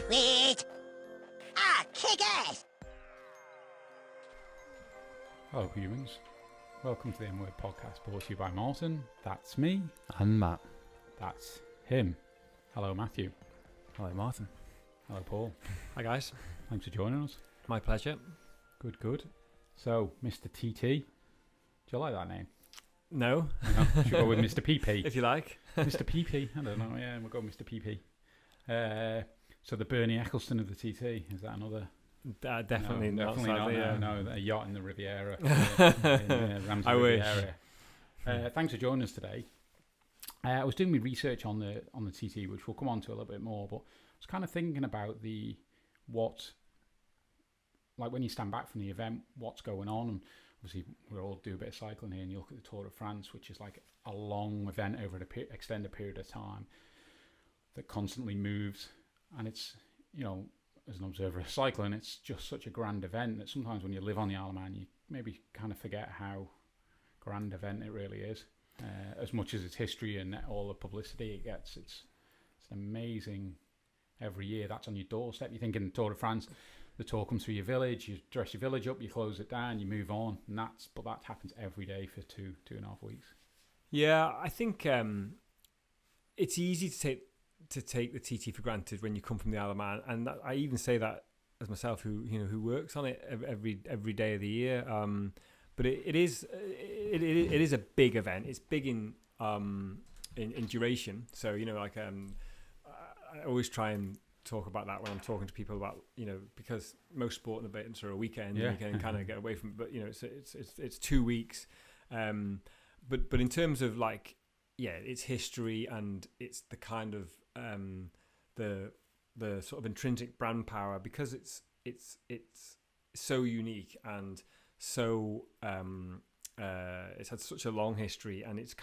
Sweet! Ah, kick ass! Hello humans, welcome to the M-Word podcast brought to you by Martin, that's me, And Matt. that's him. Hello Matthew. Hello, Martin. Hello Paul. Hi guys, Thanks for joining us. my pleasure. Good. So, Mr. TT, do you like that name? No, No? Should we go with Mr. PP? if you like. Mr. PP, I don't know, yeah, we'll go Mr. PP. So the Bernie Eccleston of the TT, is that another? Definitely No, not. definitely Sadly, no, a yacht in the Riviera. Ramsey I wish. Riviera. Thanks for joining us today. I was doing my research on the TT, which we'll come on to a little bit more, but I was kind of thinking about like when you stand back from the event, what's going on, and obviously we all do a bit of cycling here, and you look at the Tour de France, which is like a long event over an extended period of time that constantly moves, and it's, you know, as an observer of cycling, it's just such a grand event that sometimes when you live on the Isle of Man, you maybe kind of forget how grand event it really is. As much as its history and all the publicity it gets, it's an amazing every year. That's on your doorstep. You think in the Tour de France, the tour comes through your village, you dress your village up, you close it down, you move on, and but that happens every day for two and a half weeks. Yeah, I think it's easy to take the TT for granted when you come from the Isle of Man, and I even say that as myself, who works on it every day of the year. But it is a big event. It's big in duration. So I always try and talk about that when I'm talking to people about, because most sporting events are a weekend, and you can kind of get away from it. But it's 2 weeks. But in terms of its history, and it's the kind of the sort of intrinsic brand power, because it's so unique and so it's had such a long history, and it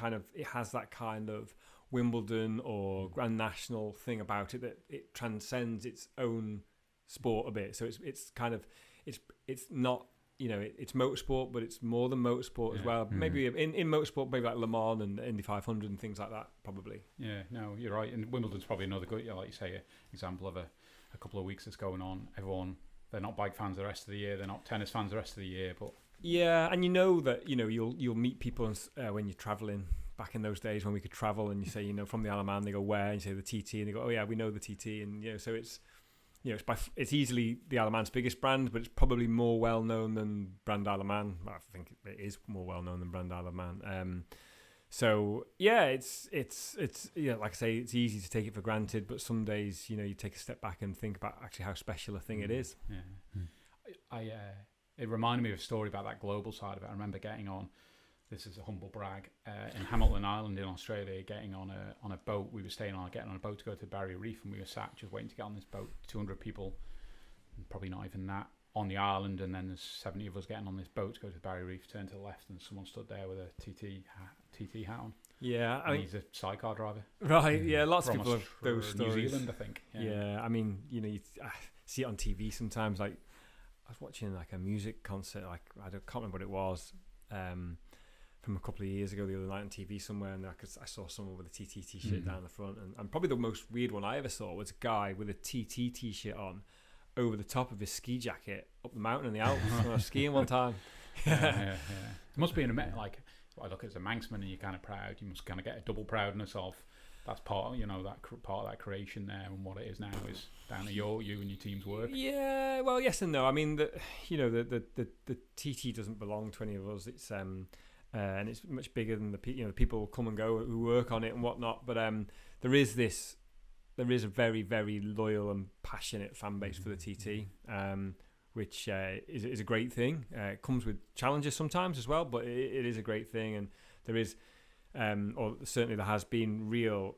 has that kind of Wimbledon or Grand National thing about it, that it transcends its own sport a bit. So it's not, it's motorsport, but it's more than motorsport as well. Mm-hmm. Maybe in motorsport, maybe like Le Mans and Indy 500 and things like that, probably. Yeah, no, you're right. And Wimbledon's probably another good, like you say, example of a couple of weeks that's going on. Everyone, they're not bike fans the rest of the year. They're not tennis fans the rest of the year. But yeah, and that you'll meet people when you're traveling. Back in those days when we could travel, and you say from the Isle of Man, they go where, and you say the TT, and they go, oh yeah, we know the TT, and so it's it's easily the Isle of Man's biggest brand, but it's probably more well known than Brand Isle of Man. Well, I think it is more well known than Brand Isle of Man. So yeah, it's like I say, it's easy to take it for granted, but some days you take a step back and think about actually how special a thing it is. Yeah, it reminded me of a story about that global side of it. I remember getting on. This is a humble brag. In Hamilton Island in Australia, getting on a boat. We were getting on a boat to go to the Barrier Reef, and we were sat just waiting to get on this boat. 200 people, probably not even that, on the island, and then there's 70 of us getting on this boat to go to the Barrier Reef. Turn to the left, and someone stood there with a TT hat on. Yeah, I mean, he's a sidecar driver. Right. Yeah, lots of people have those stories. New Zealand, I think. Yeah, I mean, you see it on TV sometimes. Like I was watching a music concert. I can't remember what it was. From a couple of years ago, the other night on TV somewhere, and I saw someone with a TT t-shirt down the front, and probably the most weird one I ever saw was a guy with a TT t-shirt on over the top of his ski jacket up the mountain in the Alps when I was skiing one time. Yeah. It must be I look at as a Manxman, and you're kind of proud. You must kind of get a double proudness of that's part of that creation there, and what it is now is down to you and your team's work. Yeah, well, yes and no. I mean, the TT doesn't belong to any of us. It's and it's much bigger than the people come and go who work on it and whatnot. But there is a very, very loyal and passionate fan base for the TT, which is a great thing. It comes with challenges sometimes as well, but it is a great thing. And there is, or certainly there has been real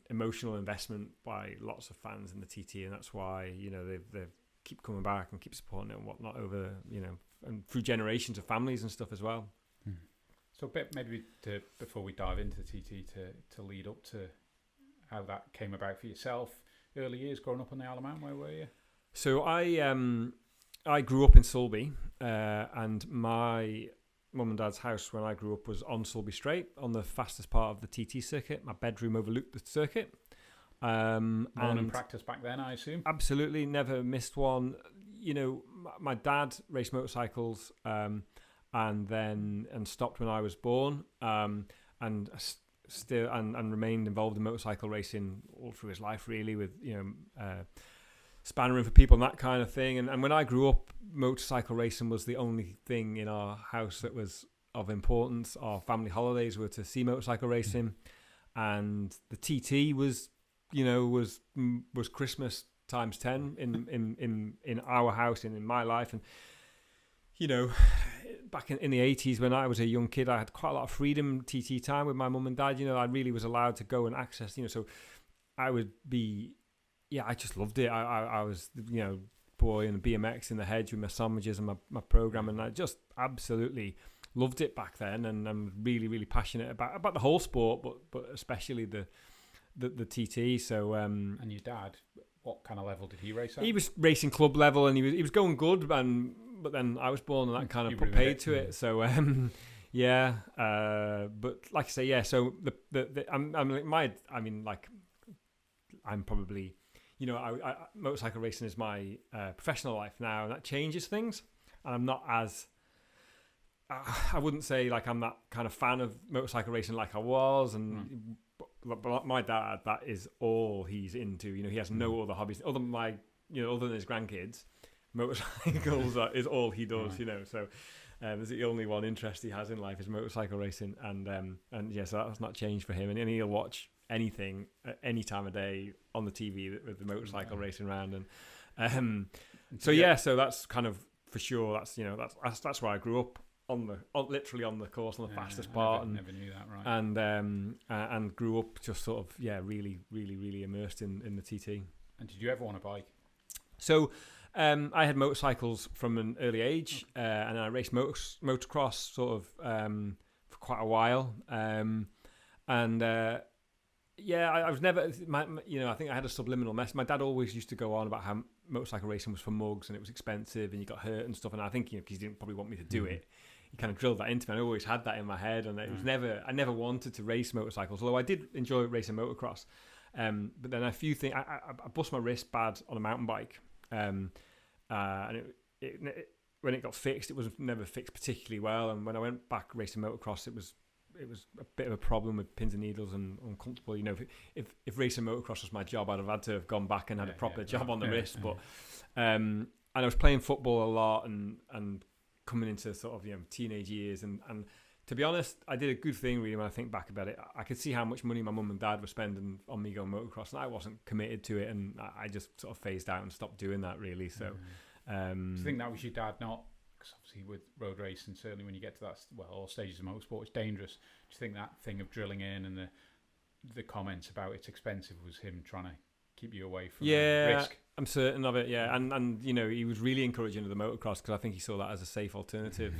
emotional investment by lots of fans in the TT, and that's why they keep coming back and keep supporting it and whatnot over and through generations of families and stuff as well. So maybe before we dive into the TT, to lead up to how that came about for yourself, early years growing up on the Isle of Man, where were you? So I grew up in Sulby, and my mum and dad's house when I grew up was on Sulby Straight, on the fastest part of the TT circuit. My bedroom overlooked the circuit. Morning practice back then, I assume. Absolutely, never missed one. You know, my dad raced motorcycles, and stopped when I was born, and still and remained involved in motorcycle racing all through his life, really, with spannering for people and that kind of thing. And when I grew up, motorcycle racing was the only thing in our house that was of importance. Our family holidays were to see motorcycle racing, and the TT was Christmas times 10 in our house and in my life. And back in the 80s, when I was a young kid, I had quite a lot of freedom TT time with my mum and dad. I really was allowed to go and access, so I would be, I just loved it. I was, boy in a BMX in the hedge with my sandwiches and my program, and I just absolutely loved it back then. And I'm really, really passionate about the whole sport, but especially the TT. So and your dad, what kind of level did he race at? He was racing club level, and he was going good, but then I was born, and that kind of put paid to it. So but like I say, so I'm probably, I motorcycle racing is my professional life now, and that changes things. And I'm not as I wouldn't say like I'm that kind of fan of motorcycle racing like I was, and but my dad, that is all he's into. He has no other hobbies other than other than his grandkids. Motorcycles is all he does. So there's the only one interest he has in life is motorcycle racing, and so that's not changed for him. And he'll watch anything at any time of day on the TV with the motorcycle racing around. And so that's kind of for sure. That's where I grew up. Literally on the course, on the fastest part, and never knew that, right? And grew up just sort of really, really, really immersed in the TT. And did you ever want a bike? So I had motorcycles from an early age, and I raced motocross sort of for quite a while. I was never, I think I had a subliminal message. My dad always used to go on about how motorcycle racing was for mugs and it was expensive and you got hurt and stuff. And I think, because he didn't probably want me to do it, he kind of drilled that into me. I always had that in my head, and it was I never wanted to race motorcycles, although I did enjoy racing motocross. But then a few things, I bust my wrist bad on a mountain bike, and when it got fixed, it was never fixed particularly well. And when I went back racing motocross, it was a bit of a problem with pins and needles and uncomfortable. If racing motocross was my job, I'd have had to have gone back and had a proper job on the wrist. But and I was playing football a lot and coming into sort of teenage years, and to be honest, I did a good thing really when I think back about it. I could see how much money my mum and dad were spending on me going motocross, and I wasn't committed to it, and I just sort of phased out and stopped doing that really. So do you think that was your dad not? Because obviously with road racing, certainly when you get to that, all stages of motorsport, it's dangerous. Do you think that thing of drilling in and the comments about it's expensive was him trying to keep you away from risk? I'm certain of it, and he was really encouraging of the motocross because I think he saw that as a safe alternative,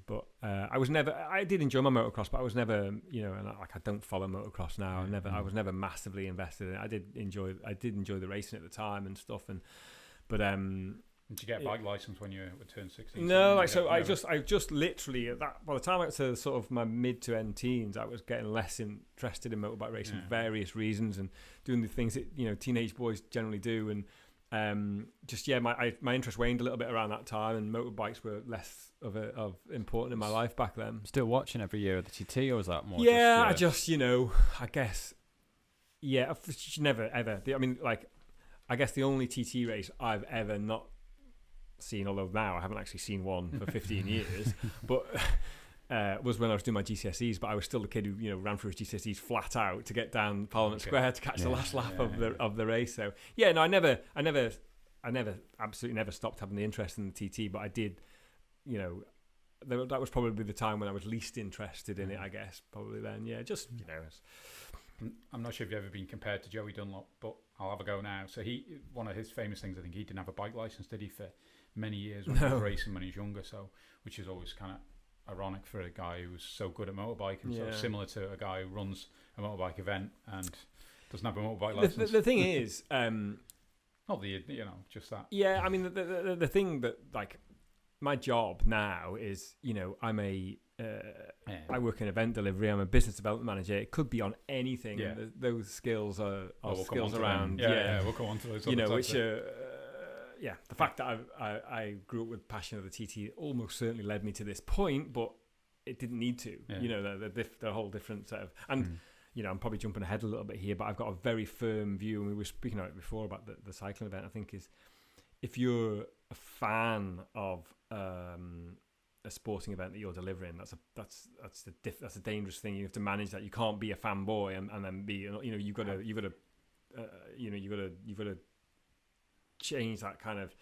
but I did enjoy my motocross, but I was never, and I don't follow motocross now. I was never massively invested in it. I did enjoy the racing at the time and stuff, but did you get a bike license when you were turned 16? No, I just literally at that. By the time I got to sort of my mid to end teens, I was getting less interested in motorbike racing for various reasons and doing the things that teenage boys generally do, and my interest waned a little bit around that time, and motorbikes were less of important in my life back then. Still watching every year of the TT, or was that more? I guess never ever. I guess the only TT race I've ever not seen, although now I haven't actually seen one for 15 years, but was when I was doing my GCSEs. But I was still the kid who ran through his GCSEs flat out to get down Parliament Square to catch the last lap of the race. So I never absolutely never stopped having the interest in the TT, but I did, that was probably the time when I was least interested in it, I guess, probably then. I'm not sure if you've ever been compared to Joey Dunlop, but I'll have a go now. So one of his famous things, I think he didn't have a bike license, did he, for many years when he was racing when he was younger, so which is always kind of ironic for a guy who was so good at motorbike, sort of similar to a guy who runs a motorbike event and doesn't have a motorbike license. The thing is, not the just that. Yeah, I mean the thing that my job now is I'm a I work in event delivery. I'm a business development manager. It could be on anything. Yeah. Those skills are We'll skills come on to around. them. Yeah, we'll come on to those. You know, other which types the fact that I grew up with passion of the TT almost certainly led me to this point, but it didn't need to. Yeah. You know, the whole different set of and. You know, I'm probably jumping ahead a little bit here, but I've got a very firm view, and we were speaking about it before about the cycling event. I think is if you're a fan of a sporting event that you're delivering, that's a dangerous thing. You have to manage that. You can't be a fanboy and then be, you know, you've got to change that kind of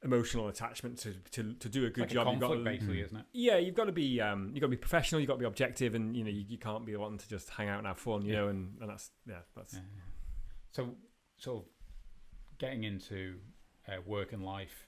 emotional attachment to do a good like job. A conflict, basically, isn't it? Yeah, you've got to be professional. You've got to be objective, and you know you can't be wanting to just hang out and have fun. You know, and that's. So sort of getting into work and life.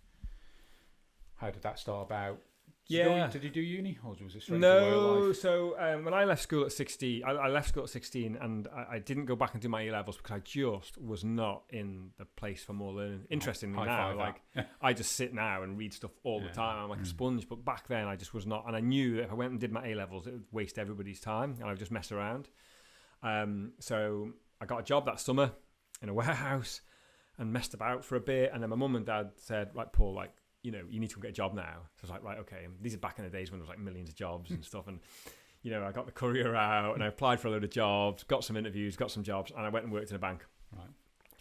How did that start about? Did you do uni, or was it straight into work life? So when I left school at 16, I left school at 16, and I didn't go back and do my A levels because I just was not in the place for more learning. Interestingly now, like I just sit now and read stuff all the time. I'm like a sponge, but back then I just was not, and I knew that if I went and did my A levels, it would waste everybody's time, and I would just mess around. So I got a job that summer in a warehouse and messed about for a bit, and then my mum and dad said, "Right, Paul, like, you know, you need to go get a job now." So I was like, right, okay. And these are back in the days when there was like millions of jobs and stuff. And, you know, I got the courier out and I applied for a load of jobs, got some interviews, got some jobs, and I went and worked in a bank. Right.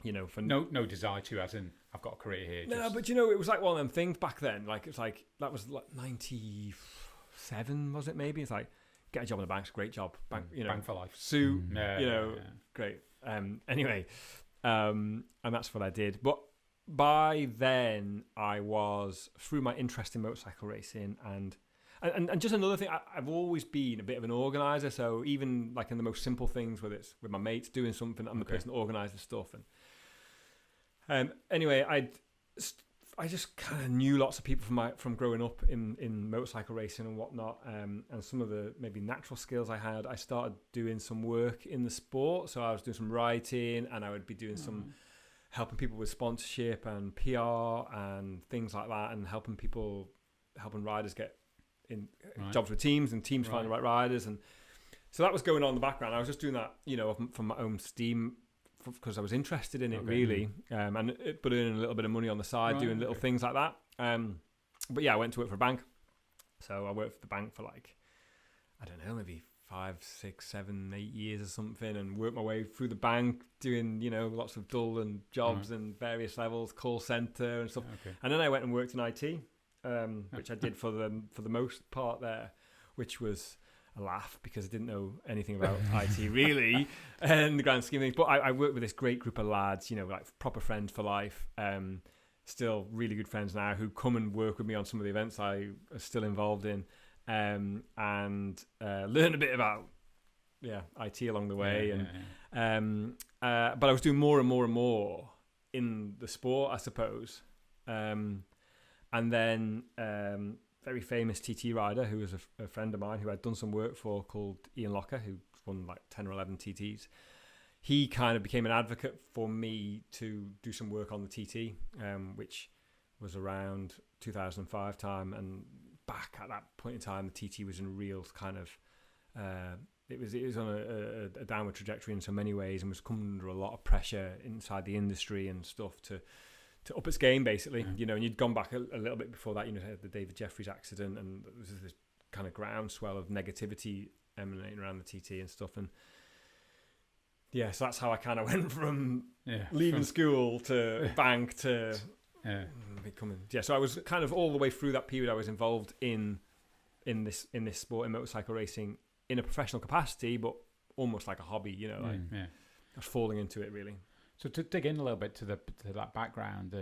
You know, for no desire to, as in, I've got a career here. No, but you know, it was like one of them things back then. Like, it's like, that was like 97, was it maybe? It's like, get a job in a bank, it's a great job. Bank, you know. Bank for life. Suit, great. Anyway, and that's what I did. But by then, I was, through my interest in motorcycle racing and just another thing, I've always been a bit of an organizer. So even like in the most simple things, whether it's with my mates doing something, I'm the person that organises stuff. And anyway, I just kind of knew lots of people from growing up in motorcycle racing and whatnot. And some of the maybe natural skills I had, I started doing some work in the sport. So I was doing some writing, and I would be doing some helping people with sponsorship and PR and things like that, and helping riders get in jobs with teams, and teams find the right riders. And so that was going on in the background. I was just doing that, you know, from my own steam because I was interested in it, really. But earning a little bit of money on the side, doing little things like that. But yeah, I went to work for a bank. So I worked for the bank for like, I don't know, maybe 5, 6, 7, 8 years or something, and worked my way through the bank doing, you know, lots of dull and jobs and various levels, call center and stuff. And then I went and worked in IT, which I did for the most part there, which was a laugh because I didn't know anything about IT really in the grand scheme of things. But I worked with this great group of lads, you know, like proper friends for life. Still really good friends now who come and work with me on some of the events I are still involved in. And learn a bit about IT along the way, but I was doing more and more and more in the sport, I suppose. And then very famous TT rider who was a friend of mine who I'd done some work for, called Ian Locker, who won like 10 or 11 TTs. He kind of became an advocate for me to do some work on the TT, which was around 2005 time, and back at that point in time, the TT was in a real kind of it was on a downward trajectory in so many ways, and was coming under a lot of pressure inside the industry and stuff to up its game, basically. You know, and you'd gone back a little bit before that, you know, the David Jeffries accident, and there was this kind of groundswell of negativity emanating around the TT and stuff. And yeah, so that's how I kind of went from leaving school to bank to becoming. Yeah, so I was kind of all the way through that period I was involved in this sport, in motorcycle racing, in a professional capacity, but almost like a hobby, you know, like I was falling into it really. So to dig in a little bit to that background,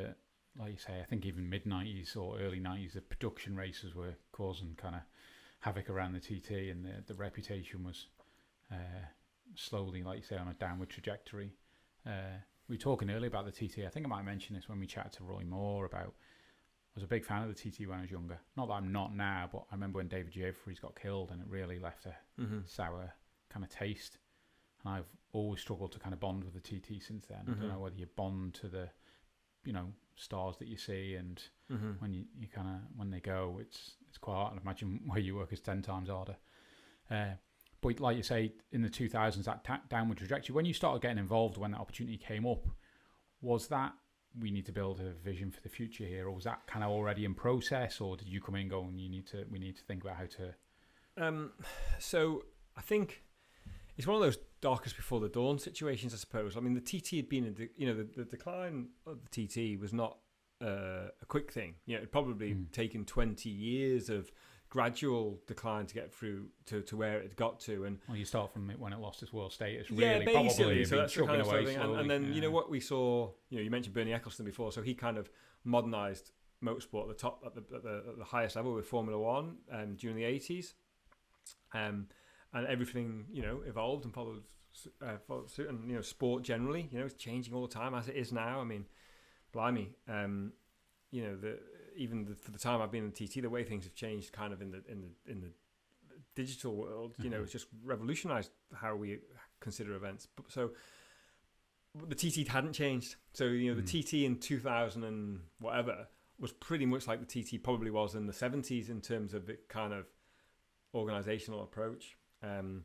like you say, I think even mid-90s or early 90s, the production races were causing kind of havoc around the TT, and the reputation was slowly, like you say, on a downward trajectory. We were talking earlier about the TT. I think I might mention this when we chatted to Roy Moore about, I was a big fan of the TT when I was younger. Not that I'm not now, but I remember when David Jeffries got killed, and it really left a sour kind of taste. And I've always struggled to kind of bond with the TT since then. I don't know whether you bond to the, you know, stars that you see, and when you kind of, when they go, it's it's quite hard. I imagine where you work is 10 times harder. But like you say, in the 2000s, that downward trajectory, when you started getting involved, when that opportunity came up, was that we need to build a vision for the future here, or was that kind of already in process, or did you come in and go and we need to think about how to? So I think it's one of those darkest before the dawn situations, I suppose. I mean, the TT had been, the decline of the TT was not a quick thing. It'd probably taken 20 years of gradual decline to get through to where it had got to. And well, you start from it when it lost its world status, yeah, really, basically. probably. So that's the kind of thing. And then yeah. what we saw. You mentioned Bernie Ecclestone before, so he kind of modernised motorsport at the top, at the highest level with Formula One during the 80s, and everything evolved and followed suit. And sport generally, is changing all the time as it is now. I mean, blimey, for the time I've been in the TT, the way things have changed, kind of in the digital world, it's just revolutionised how we consider events. So the TT hadn't changed. So the TT in 2000 and whatever was pretty much like the TT probably was in the 70s in terms of the kind of organisational approach. But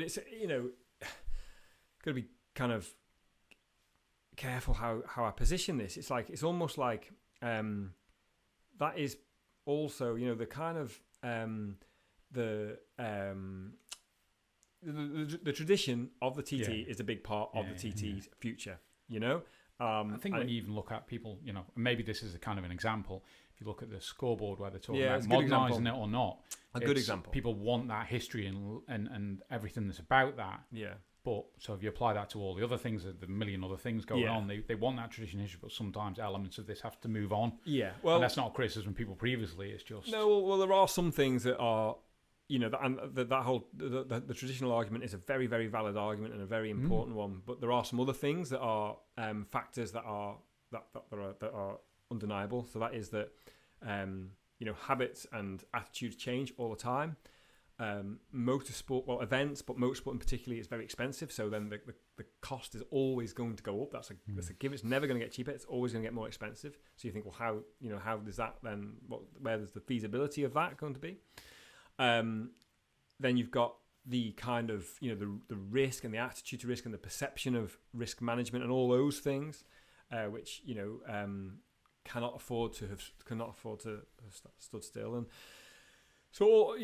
it's got to be kind of careful how I position this. It's almost like that is also the kind of the tradition of the TT is a big part of the TT's future. I think when you even look at people, and maybe this is a kind of an example. If you look at the scoreboard where they're talking about modernising it or not, a good example. People want that history and everything that's about that. Yeah. But so if you apply that to all the other things, the million other things going on, they want that tradition history, but sometimes elements of this have to move on. Yeah, well, and that's not a criticism of people previously. It's just well, there are some things that are, the traditional argument is a very, very valid argument and a very important one. But there are some other things that are factors that are undeniable. So that is that habits and attitudes change all the time. Motorsport, events, but motorsport in particular is very expensive. So then the cost is always going to go up. That's a give. It's never going to get cheaper. It's always going to get more expensive. So you think, well, how does that then? Where does the feasibility of that going to be? Then you've got the kind of the risk and the attitude to risk and the perception of risk management and all those things, which cannot afford to have stood still. And so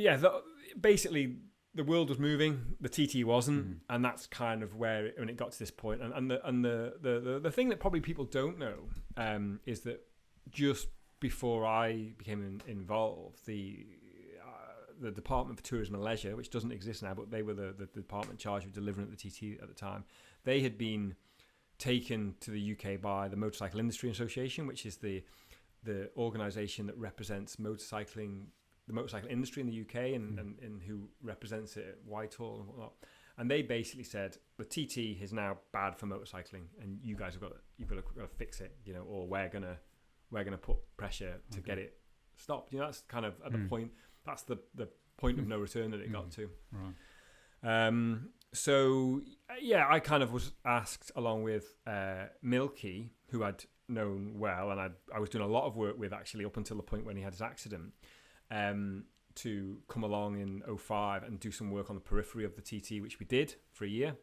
basically the world was moving, the TT wasn't, and that's kind of when it got to this point. And the thing that probably people don't know is that just before I became involved, the Department for Tourism and Leisure, which doesn't exist now, but they were the department charged with delivering at the TT at the time, they had been taken to the UK by the Motorcycle Industry Association, which is the organisation that represents the motorcycle industry in the UK and who represents it at Whitehall and whatnot. And they basically said the TT is now bad for motorcycling, and you guys you've got to fix it, or we're gonna put pressure to get it stopped. That's kind of at the point. That's the point of no return that it got to. Right. So I kind of was asked, along with Milky, who I'd known well, and I was doing a lot of work with actually up until the point when he had his accident, to come along in 2005 and do some work on the periphery of the TT, which we did for a year.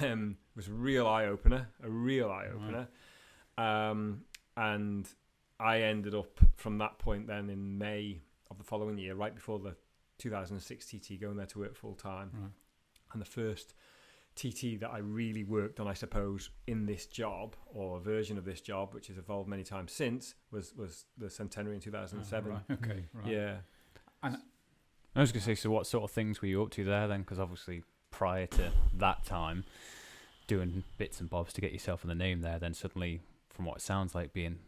It was a real eye-opener. And I ended up, from that point then, in May of the following year, right before the 2006 TT, going there to work full-time. Right. And the first TT that I really worked on, I suppose, in this job, or a version of this job, which has evolved many times since, was the centenary in 2007. Right. Okay, right. Yeah. And I was going to say, so what sort of things were you up to there then? Because obviously prior to that time, doing bits and bobs to get yourself in the name there, then suddenly, from what it sounds like, being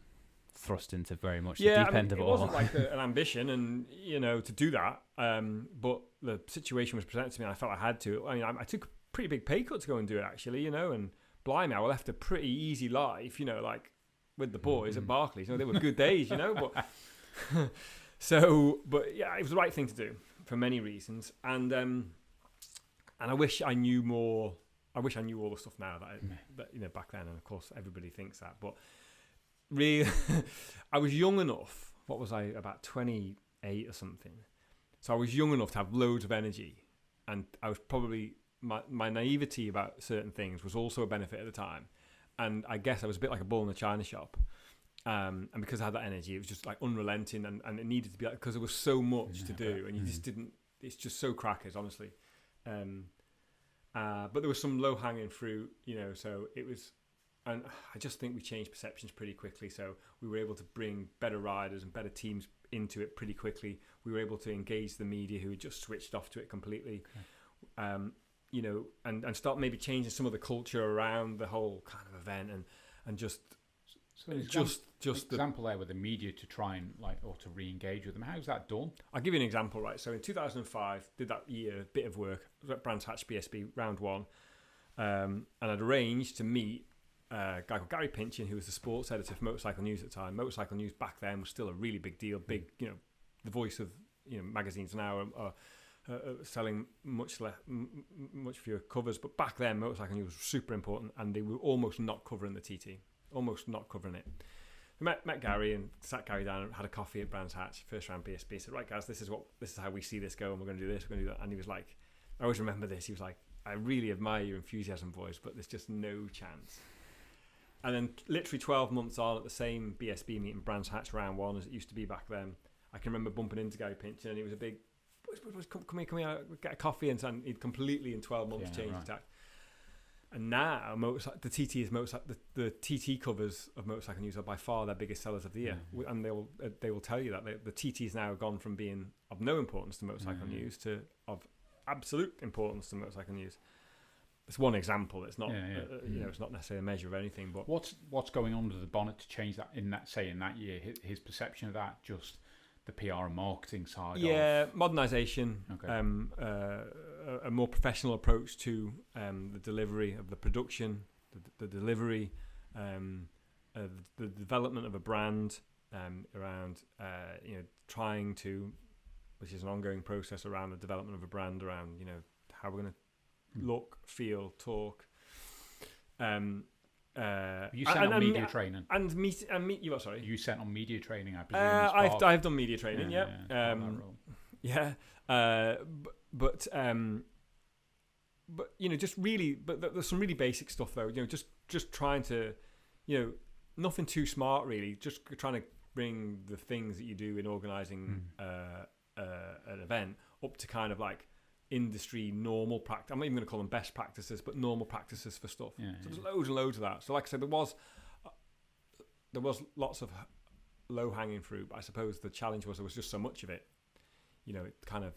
thrust into very much the deep end of it all. It wasn't like an ambition and, to do that. But the situation was presented to me and I felt I had to. I mean, I took a pretty big pay cut to go and do it, actually, and blimey, I left a pretty easy life, like with the boys at Barclays. They were good days, but but yeah, it was the right thing to do for many reasons. And I wish I knew more. I wish I knew all the stuff now that back then. And of course, everybody thinks that, but really, I was young enough. What was I, about 28 or something? So I was young enough to have loads of energy, and I was probably my naivety about certain things was also a benefit at the time. And I guess I was a bit like a bull in the china shop. And because I had that energy, it was just like unrelenting, and it needed to be like, because there was so much to do, and you just didn't. It's just so crackers, honestly. But there was some low hanging fruit, So it was, and I just think we changed perceptions pretty quickly. So we were able to bring better riders and better teams into it pretty quickly. We were able to engage the media who had just switched off to it completely. Okay. And start maybe changing some of the culture around the whole kind of event, and just. So just example there with the media to try and or to re-engage with them. How's that done? I'll give you an example, right? So in 2005, did that year, a bit of work. I was at Brands Hatch BSB round 1, and I'd arranged to meet a guy called Gary Pinchin, who was the sports editor for Motorcycle News at the time. Motorcycle News back then was still a really big deal. Big, the voice of magazines now are selling much fewer covers, but back then Motorcycle News was super important, and they were almost not covering the TT. Almost not covering it. I met Gary and sat Gary down and had a coffee at Brands Hatch, first round BSB. I said, right guys, this is how we see this go, and we're going to do this, we're going to do that. And he was like, I always remember this. He was like, I really admire your enthusiasm, boys, but there's just no chance. And then literally 12 months on at the same BSB meeting, Brands Hatch round 1, as it used to be back then, I can remember bumping into Gary Pinchin, and he was a big, boys, come here, get a coffee. And he'd completely in 12 months changed his tack. And now, the TT covers of Motorcycle News are by far their biggest sellers of the year, and they will tell you that the TT's now gone from being of no importance to Motorcycle News to of absolute importance to Motorcycle News. It's one example. It's not, it's not necessarily a measure of anything. But what's going on under the bonnet to change that in that year? His perception of that, just the PR and marketing side. Modernisation. Okay. A more professional approach to the delivery of the production, the delivery, the development of a brand around, trying to, which is an ongoing process around the development of a brand around, how we're going to look, feel, talk. You sent on media training and meet you. What? Sorry, you sent on media training. I presume. I've done media training. But just really, but there's some really basic stuff though. Just trying to, nothing too smart really. Just trying to bring the things that you do in organising an event up to kind of like industry normal practice. I'm not even going to call them best practices, but normal practices for stuff. So there's loads and loads of that. So like I said, there was lots of low hanging fruit, but I suppose the challenge was there was just so much of it. It kind of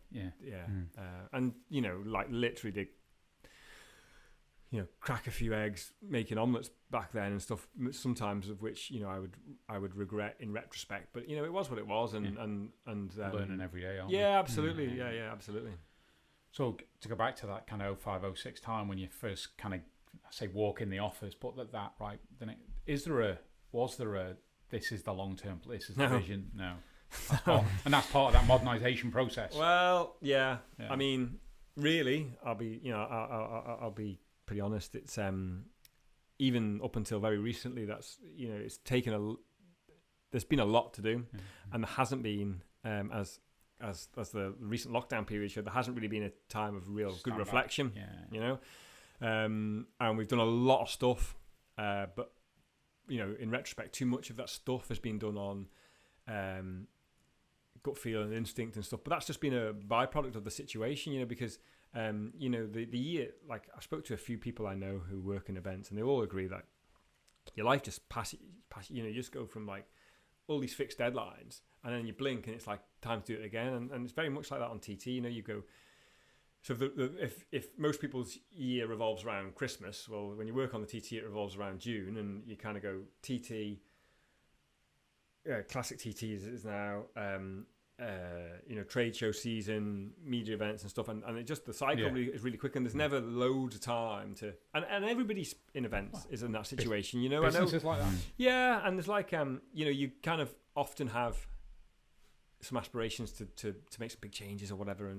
and like literally did crack a few eggs making omelets back then and stuff. Sometimes of which I would regret in retrospect, but it was what it was, and learning every day. Absolutely, absolutely. So to go back to that kind of 05-06 time when you first kind of walk in the office, put that right. Then was there a this is the long term, this is the vision? No. And that's part of that modernisation process. Well, yeah. I mean, really, I'll be pretty honest. It's even up until very recently, that's it's taken there's been a lot to do, and there hasn't been as the recent lockdown period showed, there hasn't really been a time of real good reflection. And we've done a lot of stuff, but in retrospect, too much of that stuff has been done on gut feel and instinct and stuff, but that's just been a byproduct of the situation, because the year, like I spoke to a few people I know who work in events, and they all agree that your life just pass you just go from like all these fixed deadlines, and then you blink and it's like time to do it again, and it's very much like that on TT. You go, so if most people's year revolves around Christmas, well, when you work on the TT it revolves around June, and you kind of go TT. Classic TT is now trade show season, media events and stuff, and it just the cycle is really quick, and there's never loads of time to and everybody's in events is in that situation. Businesses like that. And there's like you kind of often have some aspirations to make some big changes or whatever,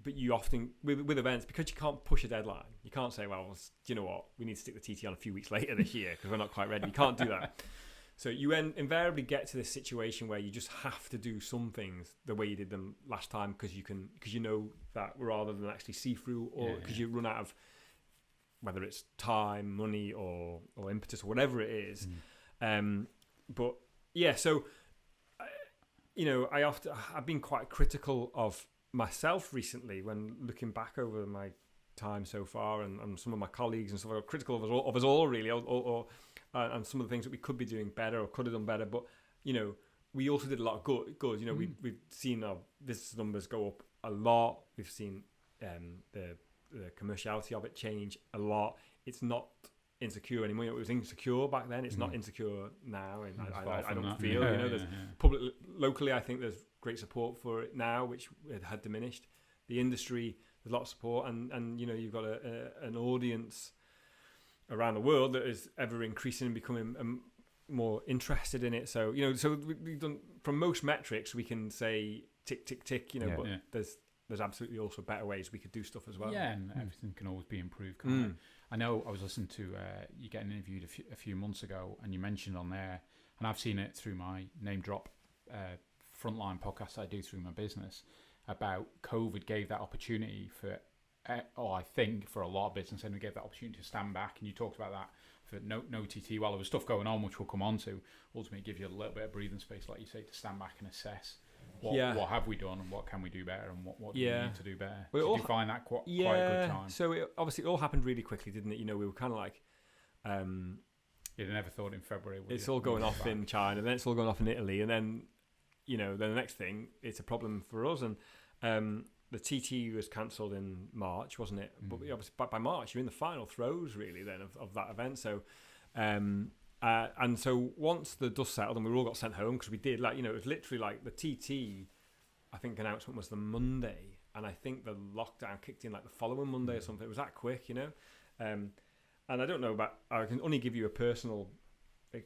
but you often with events, because you can't push a deadline. You can't say, well, do you know what? We need to stick the TT on a few weeks later this year because we're not quite ready. You can't do that. So you invariably get to this situation where you just have to do some things the way you did them last time because you know that rather than actually see through, or because you run out of whether it's time, money, or impetus or whatever it is. But yeah, so I've been quite critical of myself recently when looking back over my time so far, and some of my colleagues and stuff. I'm critical of us all really, and some of the things that we could be doing better or could have done better. But we also did a lot of good. We've seen our visitor numbers go up a lot. We've seen the commerciality of it change a lot. It's not insecure anymore. It was insecure back then. It's not insecure now, and I don't feel there's locally. I think there's great support for it now, which had diminished. The industry, there's a lot of support, and you've got an audience around the world that is ever increasing and becoming more interested in it. So so we've done, from most metrics we can say tick tick tick. But there's absolutely also better ways we could do stuff as well. Yeah, and everything can always be improved. I know I was listening to you getting interviewed a few months ago, and you mentioned on there, and I've seen it through my name drop frontline podcast I do through my business, about COVID gave that opportunity for, I think for a lot of business, and we gave that opportunity to stand back. And you talked about that for no TT while there was stuff going on, which we'll come on to. Ultimately, it gives you a little bit of breathing space, like you say, to stand back and assess. What have we done, and what can we do better, and what do we need to do better? Did you find that quite a good time? So it all happened really quickly, didn't it? We were kind of like... You'd never thought in February. It's all going off in China, then it's all going off in Italy, and then, then the next thing, it's a problem for us. And the TT was cancelled in March, wasn't it? But obviously by March, you're in the final throes, really, then, of that event. So... and so once the dust settled and we all got sent home, because we did, it was literally like the TT, I think announcement was the Monday, and I think the lockdown kicked in like the following Monday or something. It was that quick, and I don't know about, I can only give you a personal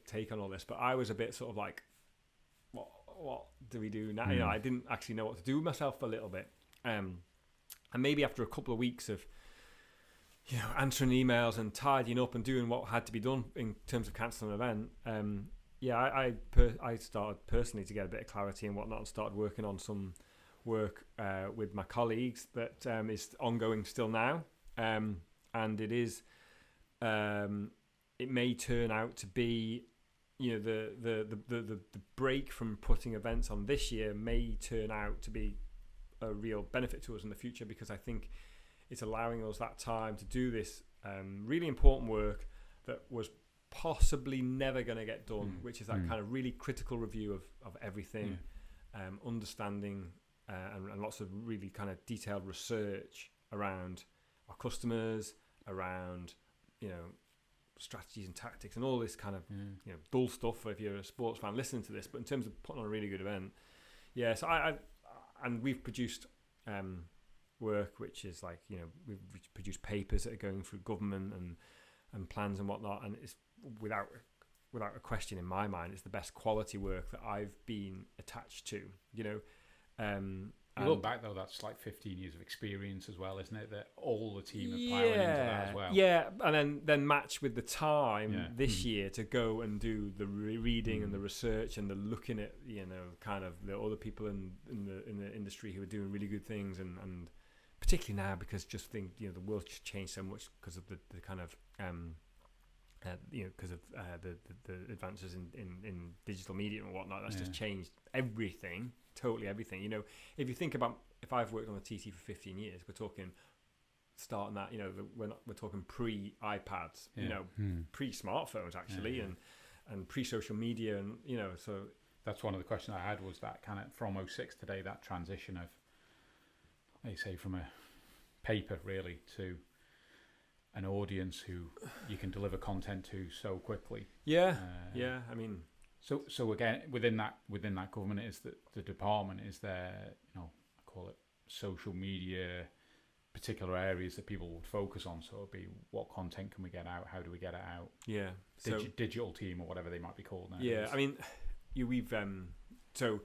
take on all this, but I was a bit sort of like, what do we do now? I didn't actually know what to do with myself a little bit, and maybe after a couple of weeks of answering emails and tidying up and doing what had to be done in terms of cancelling an event. I started personally to get a bit of clarity and whatnot, and started working on some work with my colleagues that is ongoing still now. And it is, it may turn out to be, the break from putting events on this year may turn out to be a real benefit to us in the future, because I think it's allowing us that time to do this really important work that was possibly never going to get done, which is that kind of really critical review of everything, understanding and lots of really kind of detailed research around our customers, around strategies and tactics and all this kind of dull stuff if you're a sports fan listening to this. But in terms of putting on a really good event, so and we've produced work which is like, we've produced papers that are going through government and plans and whatnot, and it's without a question in my mind, it's the best quality work that I've been attached to. You look back though, that's like 15 years of experience as well, isn't it? That all the team are plowing into that as well. Yeah, and then match with the time this year to go and do the reading and the research and the looking at kind of the other people in the industry who are doing really good things, and particularly now, because just think the world's just changed so much because of the kind of because of the advances in digital media and whatnot. That's just changed everything, totally everything. If you think about, if I've worked on the TT for 15 years, we're talking starting that, we're talking pre-iPads, pre-smartphones actually, and pre-social media, and so that's one of the questions I had, was that kind of from 06 today, that transition of, they say, from a paper really to an audience who you can deliver content to so quickly. I mean, so again, within that government, is the department, is there, I call it social media, particular areas that people would focus on? So it'd be, what content can we get out, how do we get it out? Digital team or whatever they might be called now. I mean, we've so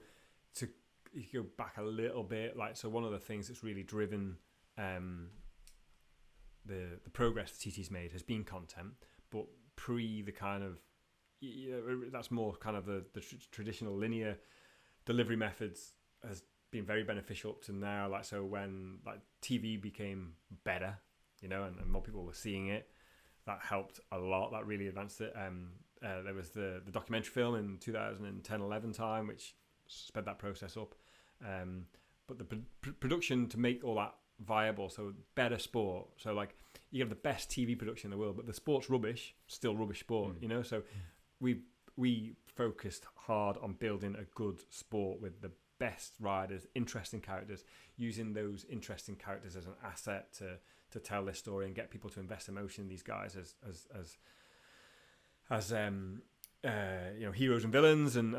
to you go back a little bit, like, so one of the things that's really driven the progress the TT's made has been content, but pre the kind of, that's more kind of the traditional linear delivery methods has been very beneficial up to now. Like, so when like TV became better, and more people were seeing it, that helped a lot. That really advanced it. There was the documentary film in 2010-11 time, which sped that process up. But the production to make all that viable, so better sport. So like you have the best TV production in the world, but the sport's rubbish, still rubbish sport, So we focused hard on building a good sport with the best riders, interesting characters, using those interesting characters as an asset to tell their story and get people to invest emotion in these guys as heroes and villains and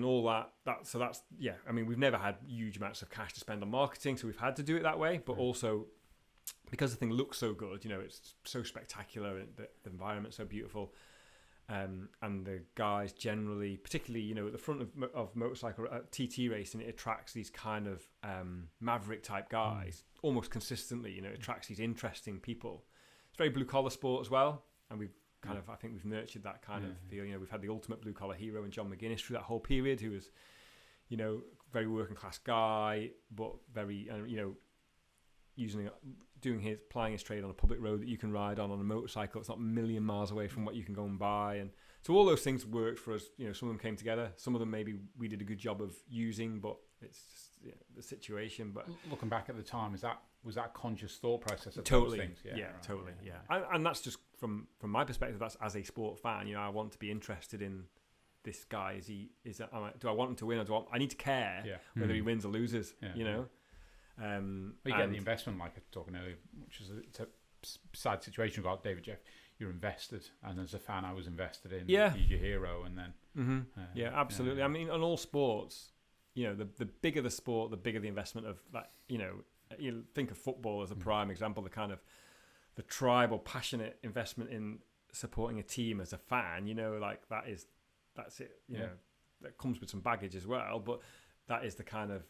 all that. So that's, I mean, we've never had huge amounts of cash to spend on marketing, so we've had to do it that way. But also because the thing looks so good, it's so spectacular, the environment's so beautiful. And the guys generally, particularly, at the front of motorcycle TT racing, it attracts these kind of maverick type guys almost consistently. It attracts these interesting people. It's very blue collar sport as well, and we've kind of, I think we've nurtured that kind of feel. We've had the ultimate blue collar hero in John McGuinness through that whole period, who was, very working class guy, but very, plying his trade on a public road that you can ride on a motorcycle. It's not a million miles away from what you can go and buy, and so all those things worked for us. Some of them came together. Some of them maybe we did a good job of using, but it's just the situation. But looking back at the time, was that conscious thought process of totally those things? Totally. And that's just from my perspective. That's as a sport fan. I want to be interested in this guy. Do I want him to win, or I need to care whether he wins or loses? You get the investment, like I was talking earlier, which is it's a sad situation about David Jeff. You're invested, and as a fan, I was invested in. He's your hero, and then absolutely. I mean, on all sports, the bigger the sport, the bigger the investment of that. You think of football as a prime example. The kind of the tribal, passionate investment in supporting a team as a fan. Like that's it. That comes with some baggage as well, but that is the kind of.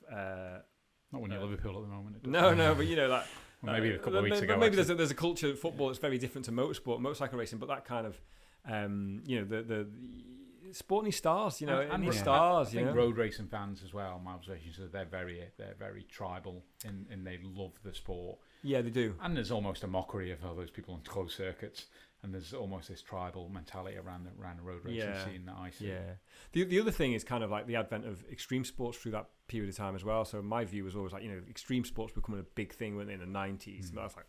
Not when you're Liverpool at the moment. No, but well, maybe a couple of weeks ago. Maybe there's a culture of football that's very different to motorcycle racing, but that kind of, the sport needs stars, it needs stars. I think road racing fans as well. My observations are they're very tribal and they love the sport. Yeah, they do. And there's almost a mockery of all those people on closed circuits. And there's almost this tribal mentality around the road racing scene that I see. Yeah. The other thing is kind of like the advent of extreme sports through that period of time as well. So my view was always like, extreme sports becoming a big thing, weren't they, in the 90s? But I was like,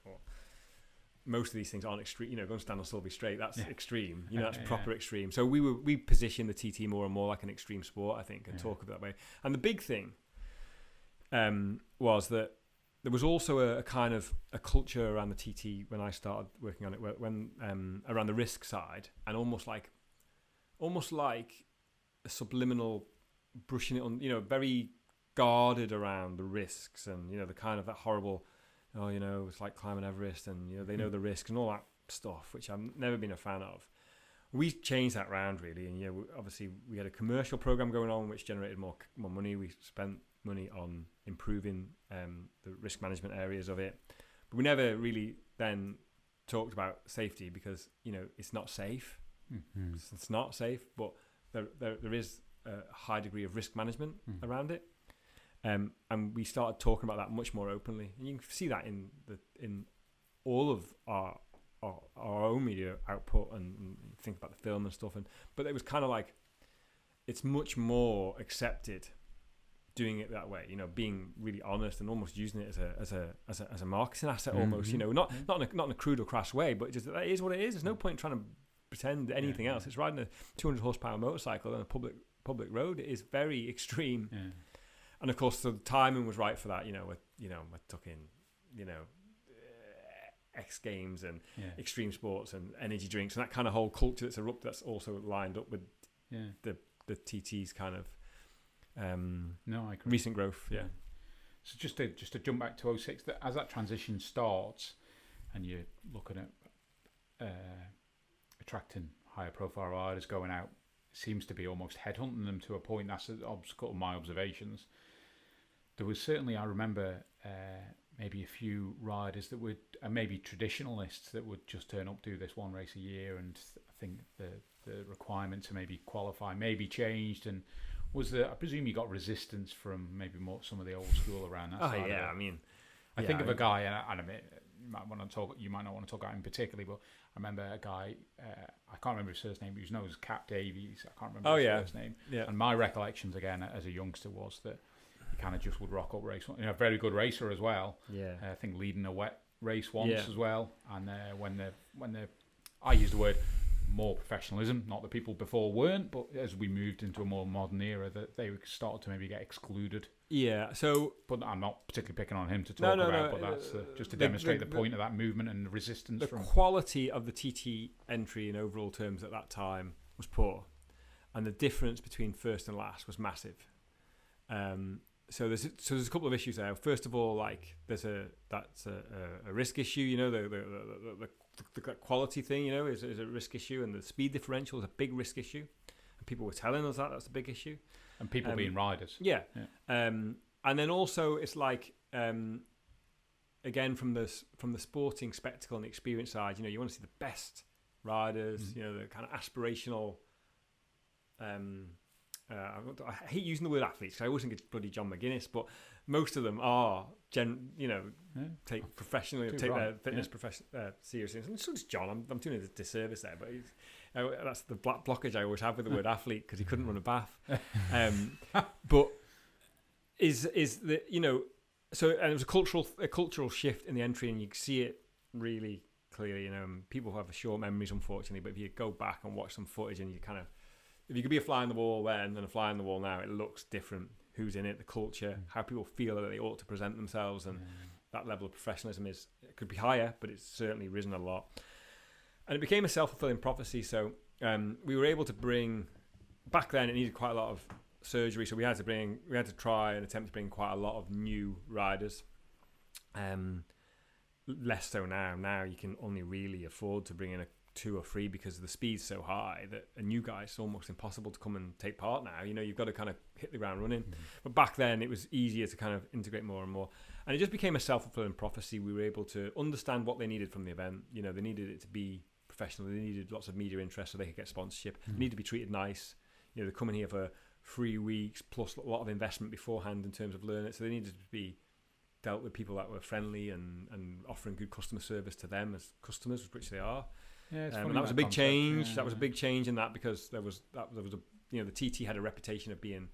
most of these things aren't extreme. Go and stand on Sulby Straight, that's extreme. That's proper extreme. So we position the TT more and more like an extreme sport, I think, and talk of it that way. And the big thing was that there was also a kind of a culture around the TT when I started working on it, when around the risk side, and almost like a subliminal brushing it on, very guarded around the risks, and the kind of that horrible, it's like climbing Everest, and they know the risk and all that stuff, which I've never been a fan of. We changed that round really, and obviously we had a commercial program going on which generated more money. We spent money on improving the risk management areas of it, but we never really then talked about safety because it's not safe. It's not safe, but there is a high degree of risk management around it, and we started talking about that much more openly, and you can see that in all of our own media output, and think about the film and stuff, but it was kind of like it's much more accepted doing it that way, being really honest and almost using it as a marketing asset, almost, not in a crude or crass way, but just that is what it is. There's no point trying to pretend anything else. It's riding a 200 horsepower motorcycle on a public road. It is very extreme, and of course the timing was right for that. We're talking, X Games and extreme sports and energy drinks and that kind of whole culture that's erupted. That's also lined up with the TT's kind of. No, I agree. Recent growth, So just to jump back to 06, that as that transition starts, and you're looking at attracting higher profile riders, going out, seems to be almost headhunting them to a point. That's sort of my observations. There was certainly, I remember, maybe a few riders that would, and maybe traditionalists that would just turn up, do this one race a year, and I think the requirement to maybe qualify maybe changed. And was there, I presume you got resistance from maybe more some of the old school around that side of it. I mean, I think of a guy, and I admit, you might not want to talk about him particularly, but I remember a guy, I can't remember his first name, he was known as Cap Davies. I can't remember his first name. Yeah. And my recollections again as a youngster was that he kind of just would rock up race. A very good racer as well. Yeah. I think leading a wet race once as well. And when I use the word more professionalism, not that people before weren't, but as we moved into a more modern era, that they started to maybe get excluded. Yeah, so... But I'm not particularly picking on him to talk about, but that's just to demonstrate the point of that movement and the resistance. The quality of the TT entry in overall terms at that time was poor, and the difference between first and last was massive. So there's a couple of issues there. First of all, like that's a risk issue. You know, the quality thing, you know, is a risk issue, and the speed differential is a big risk issue. And people were telling us that's a big issue. And people being riders. Yeah. And then also it's like, again, from the sporting spectacle and the experience side, you know, you want to see the best riders, you know, the kind of aspirational. I hate using the word athletes because I always think it's bloody John McGuinness, but most of them are, take their fitness seriously. And so does John. I'm doing a disservice there, but that's the black blockage I always have with the word athlete because he couldn't run a bath. But is the, you know, so, and it was a cultural shift in the entry, and you see it really clearly. You know, and people have short memories, unfortunately. But if you go back and watch some footage, and you kind of, if you could be a fly on the wall then and a fly on the wall now, it looks different. Who's in it, the culture, how people feel that they ought to present themselves, and that level of professionalism it could be higher, but it's certainly risen a lot. And it became a self-fulfilling prophecy. So we were able to bring, back then it needed quite a lot of surgery, so we had to try and attempt to bring quite a lot of new riders. Less so now. Now you can only really afford to bring in 2 or 3 because the speed's so high that a new guy is almost impossible to come and take part now. You know, you've got to kind of hit the ground running. But back then it was easier to kind of integrate more and more. And it just became a self-fulfilling prophecy. We were able to understand what they needed from the event. You know, they needed it to be professional. They needed lots of media interest so they could get sponsorship. They needed to be treated nice. You know, they're coming here for 3 weeks plus a lot of investment beforehand in terms of learning. So they needed to be dealt with people that were friendly and offering good customer service to them as customers, which they are. Yeah, it's and that was a big change. That was a big change in that because there was a, you know, the TT had a reputation of being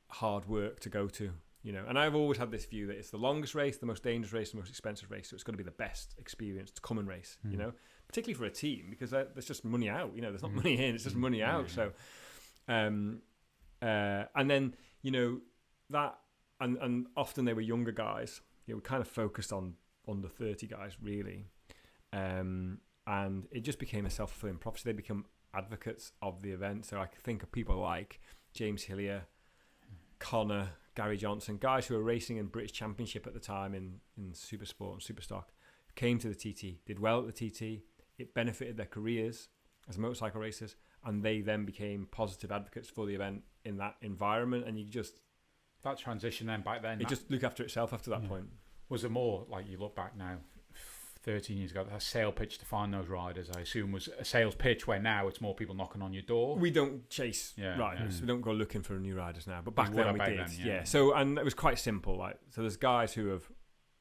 hard work to go to, you know. And I've always had this view that it's the longest race, the most dangerous race, the most expensive race, so it's got to be the best experience to come and race, you know, particularly for a team because there's just money out, you know. There's not money in, it's just money out. So, and then, you know, that and often they were younger guys. You know, we kind of focused on under 30 guys really. And it just became a self-fulfilling prophecy. They become advocates of the event. So I think of people like James Hillier, Connor, Gary Johnson, guys who were racing in British Championship at the time in Supersport and Superstock, came to the TT, did well at the TT. It benefited their careers as motorcycle racers, and they then became positive advocates for the event in that environment. And you just... That transition then, back then... It just looked after itself after that point. Was it more, like you look back now, 13 years ago, a sale pitch to find those riders, I assume, was a sales pitch where now it's more people knocking on your door? We don't chase riders. Yeah. We don't go looking for new riders now. But back then we did. Then. So, and it was quite simple. Like, so there's guys who have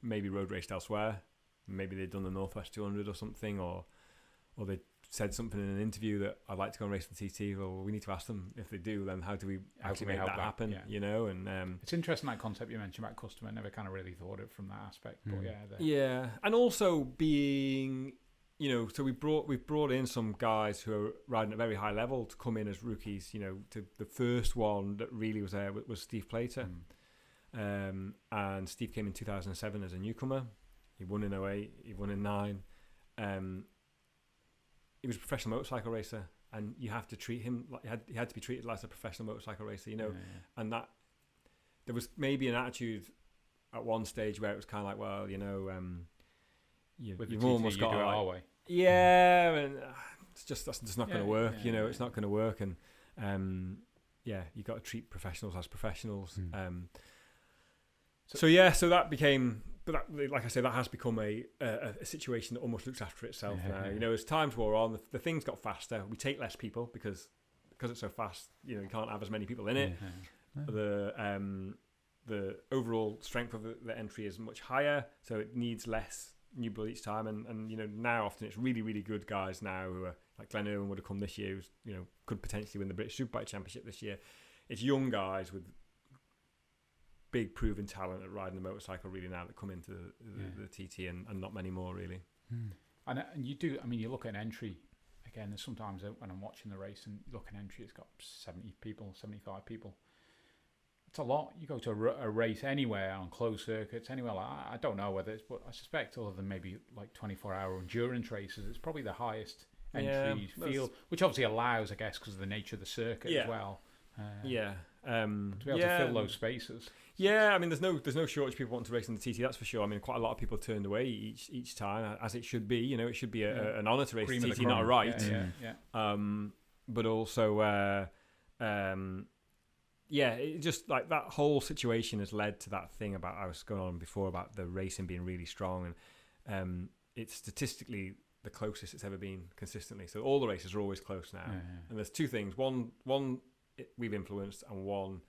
maybe road raced elsewhere. Maybe they'd done the Northwest 200 or something, or they said something in an interview that I'd like to go and race the TT. Well, we need to ask them if they do. Then how do we actually make that happen? Yeah. You know, and it's interesting that concept you mentioned about customer. I never kind of really thought it from that aspect, but and also being, you know, so we've brought in some guys who are riding at a very high level to come in as rookies. You know, to the first one that really was there was Steve Plater, and Steve came in 2007 as a newcomer. He won in 2008. He won in 2009. He was a professional motorcycle racer, and you have to treat him like he had to be treated like a professional motorcycle racer, you know. And that there was maybe an attitude at one stage where it was kind of like, well, you know, you've almost got to do it our way. Yeah, and it's just that's not going to work, you know. It's not going to work, and You got to treat professionals as professionals. So So that became, but that, like I say, that has become a situation that almost looks after itself now. Yeah. You know, as times wore on, the things got faster. We take less people because it's so fast. You know, you can't have as many people in it. The overall strength of the entry is much higher, so it needs less new blood each time. And you know, now often it's really, really good guys now who are like Glenn Irwin would have come this year, who's, you know, could potentially win the British Superbike Championship this year. It's young guys with big proven talent at riding the motorcycle really now that come into the TT, and not many more really. And you do, I mean, you look at an entry again. There's sometimes when I'm watching the race and you look at an entry, it's got 70 people, 75 people. It's a lot. You go to a race anywhere on closed circuits, anywhere. I don't know whether it's, but I suspect other than maybe like 24-hour endurance races, it's probably the highest entry field, which obviously allows, I guess, because of the nature of the circuit as well. To be able to fill those spaces. Yeah, I mean, there's no shortage of people wanting to race in the TT, that's for sure. I mean, quite a lot of people turned away each time, as it should be. You know, it should be an honour to race the TT, not a right. But also, it just like that whole situation has led to that thing about I was going on before about the racing being really strong, and it's statistically the closest it's ever been consistently. So all the races are always close now, and there's two things. One we've influenced, and one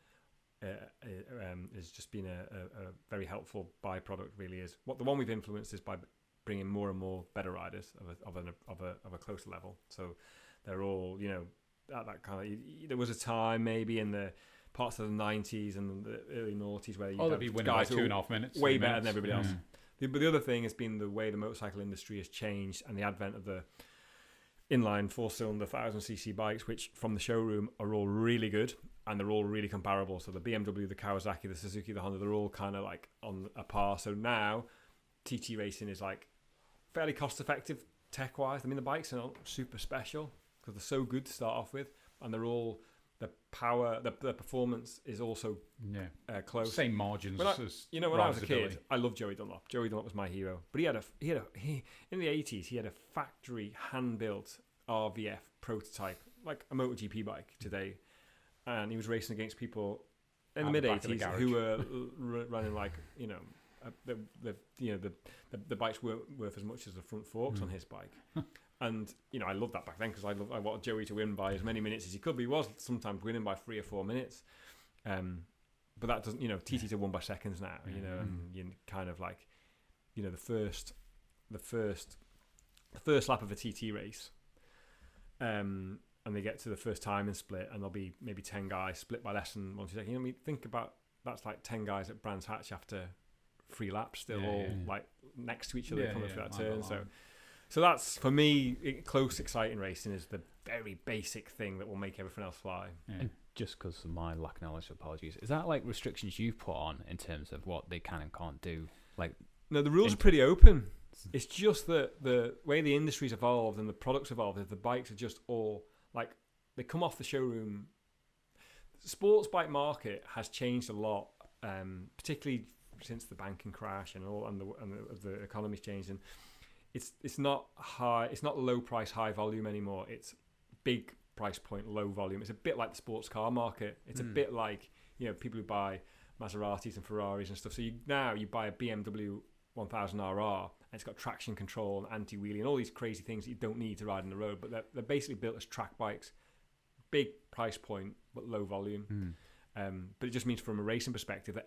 has just been a very helpful byproduct. Really, is what the one we've influenced is by bringing more and more better riders of a closer level. So they're all, you know, at that kind of. There was a time maybe in the parts of the 90s and the early noughties where you they'd be winning by 2.5 minutes, way better than everybody else. But the other thing has been the way the motorcycle industry has changed, and the advent of the inline 4-cylinder 1000cc bikes, which from the showroom are all really good and they're all really comparable. So the BMW, the Kawasaki, the Suzuki, the Honda, they're all kind of like on a par. So now TT racing is like fairly cost effective tech wise. I mean, the bikes are not super special because they're so good to start off with, and they're all the power, the performance is also close. Same margins. When I was a kid, I loved Joey Dunlop. Joey Dunlop was my hero. But he in the 80s, he had a factory hand-built RVF prototype, like a MotoGP bike today, and he was racing against people in the mid 80s who were running like, you know, the bikes weren't worth as much as the front forks on his bike. And, you know, I loved that back then because I wanted Joey to win by as many minutes as he could, but he was sometimes winning by 3 or 4 minutes. But that doesn't, you know, TTs are won by seconds now, you know, and you kind of like, you know, the first lap of a TT race, and they get to the first timing split, and there'll be maybe 10 guys split by less than 1 2 seconds. You know, I mean, think about that's like 10 guys at Brands Hatch after 3 laps, still like next to each other coming through that turn. So that's, for me, close, exciting racing is the very basic thing that will make everything else fly. And just because of my lack of knowledge, apologies, is that like restrictions you've put on in terms of what they can and can't do? Like, no, the rules are pretty open. It's just that the way the industry's evolved and the products evolved is the bikes are just all, like, they come off the showroom. The sports bike market has changed a lot, particularly since the banking crash and the economy's changed. And it's not low price, high volume anymore. It's big price point, low volume. It's a bit like the sports car market. It's a bit like, you know, people who buy Maseratis and Ferraris and stuff. So you buy a BMW 1000RR and it's got traction control and anti-wheelie and all these crazy things that you don't need to ride on the road, but they're basically built as track bikes, big price point but low volume. But it just means from a racing perspective that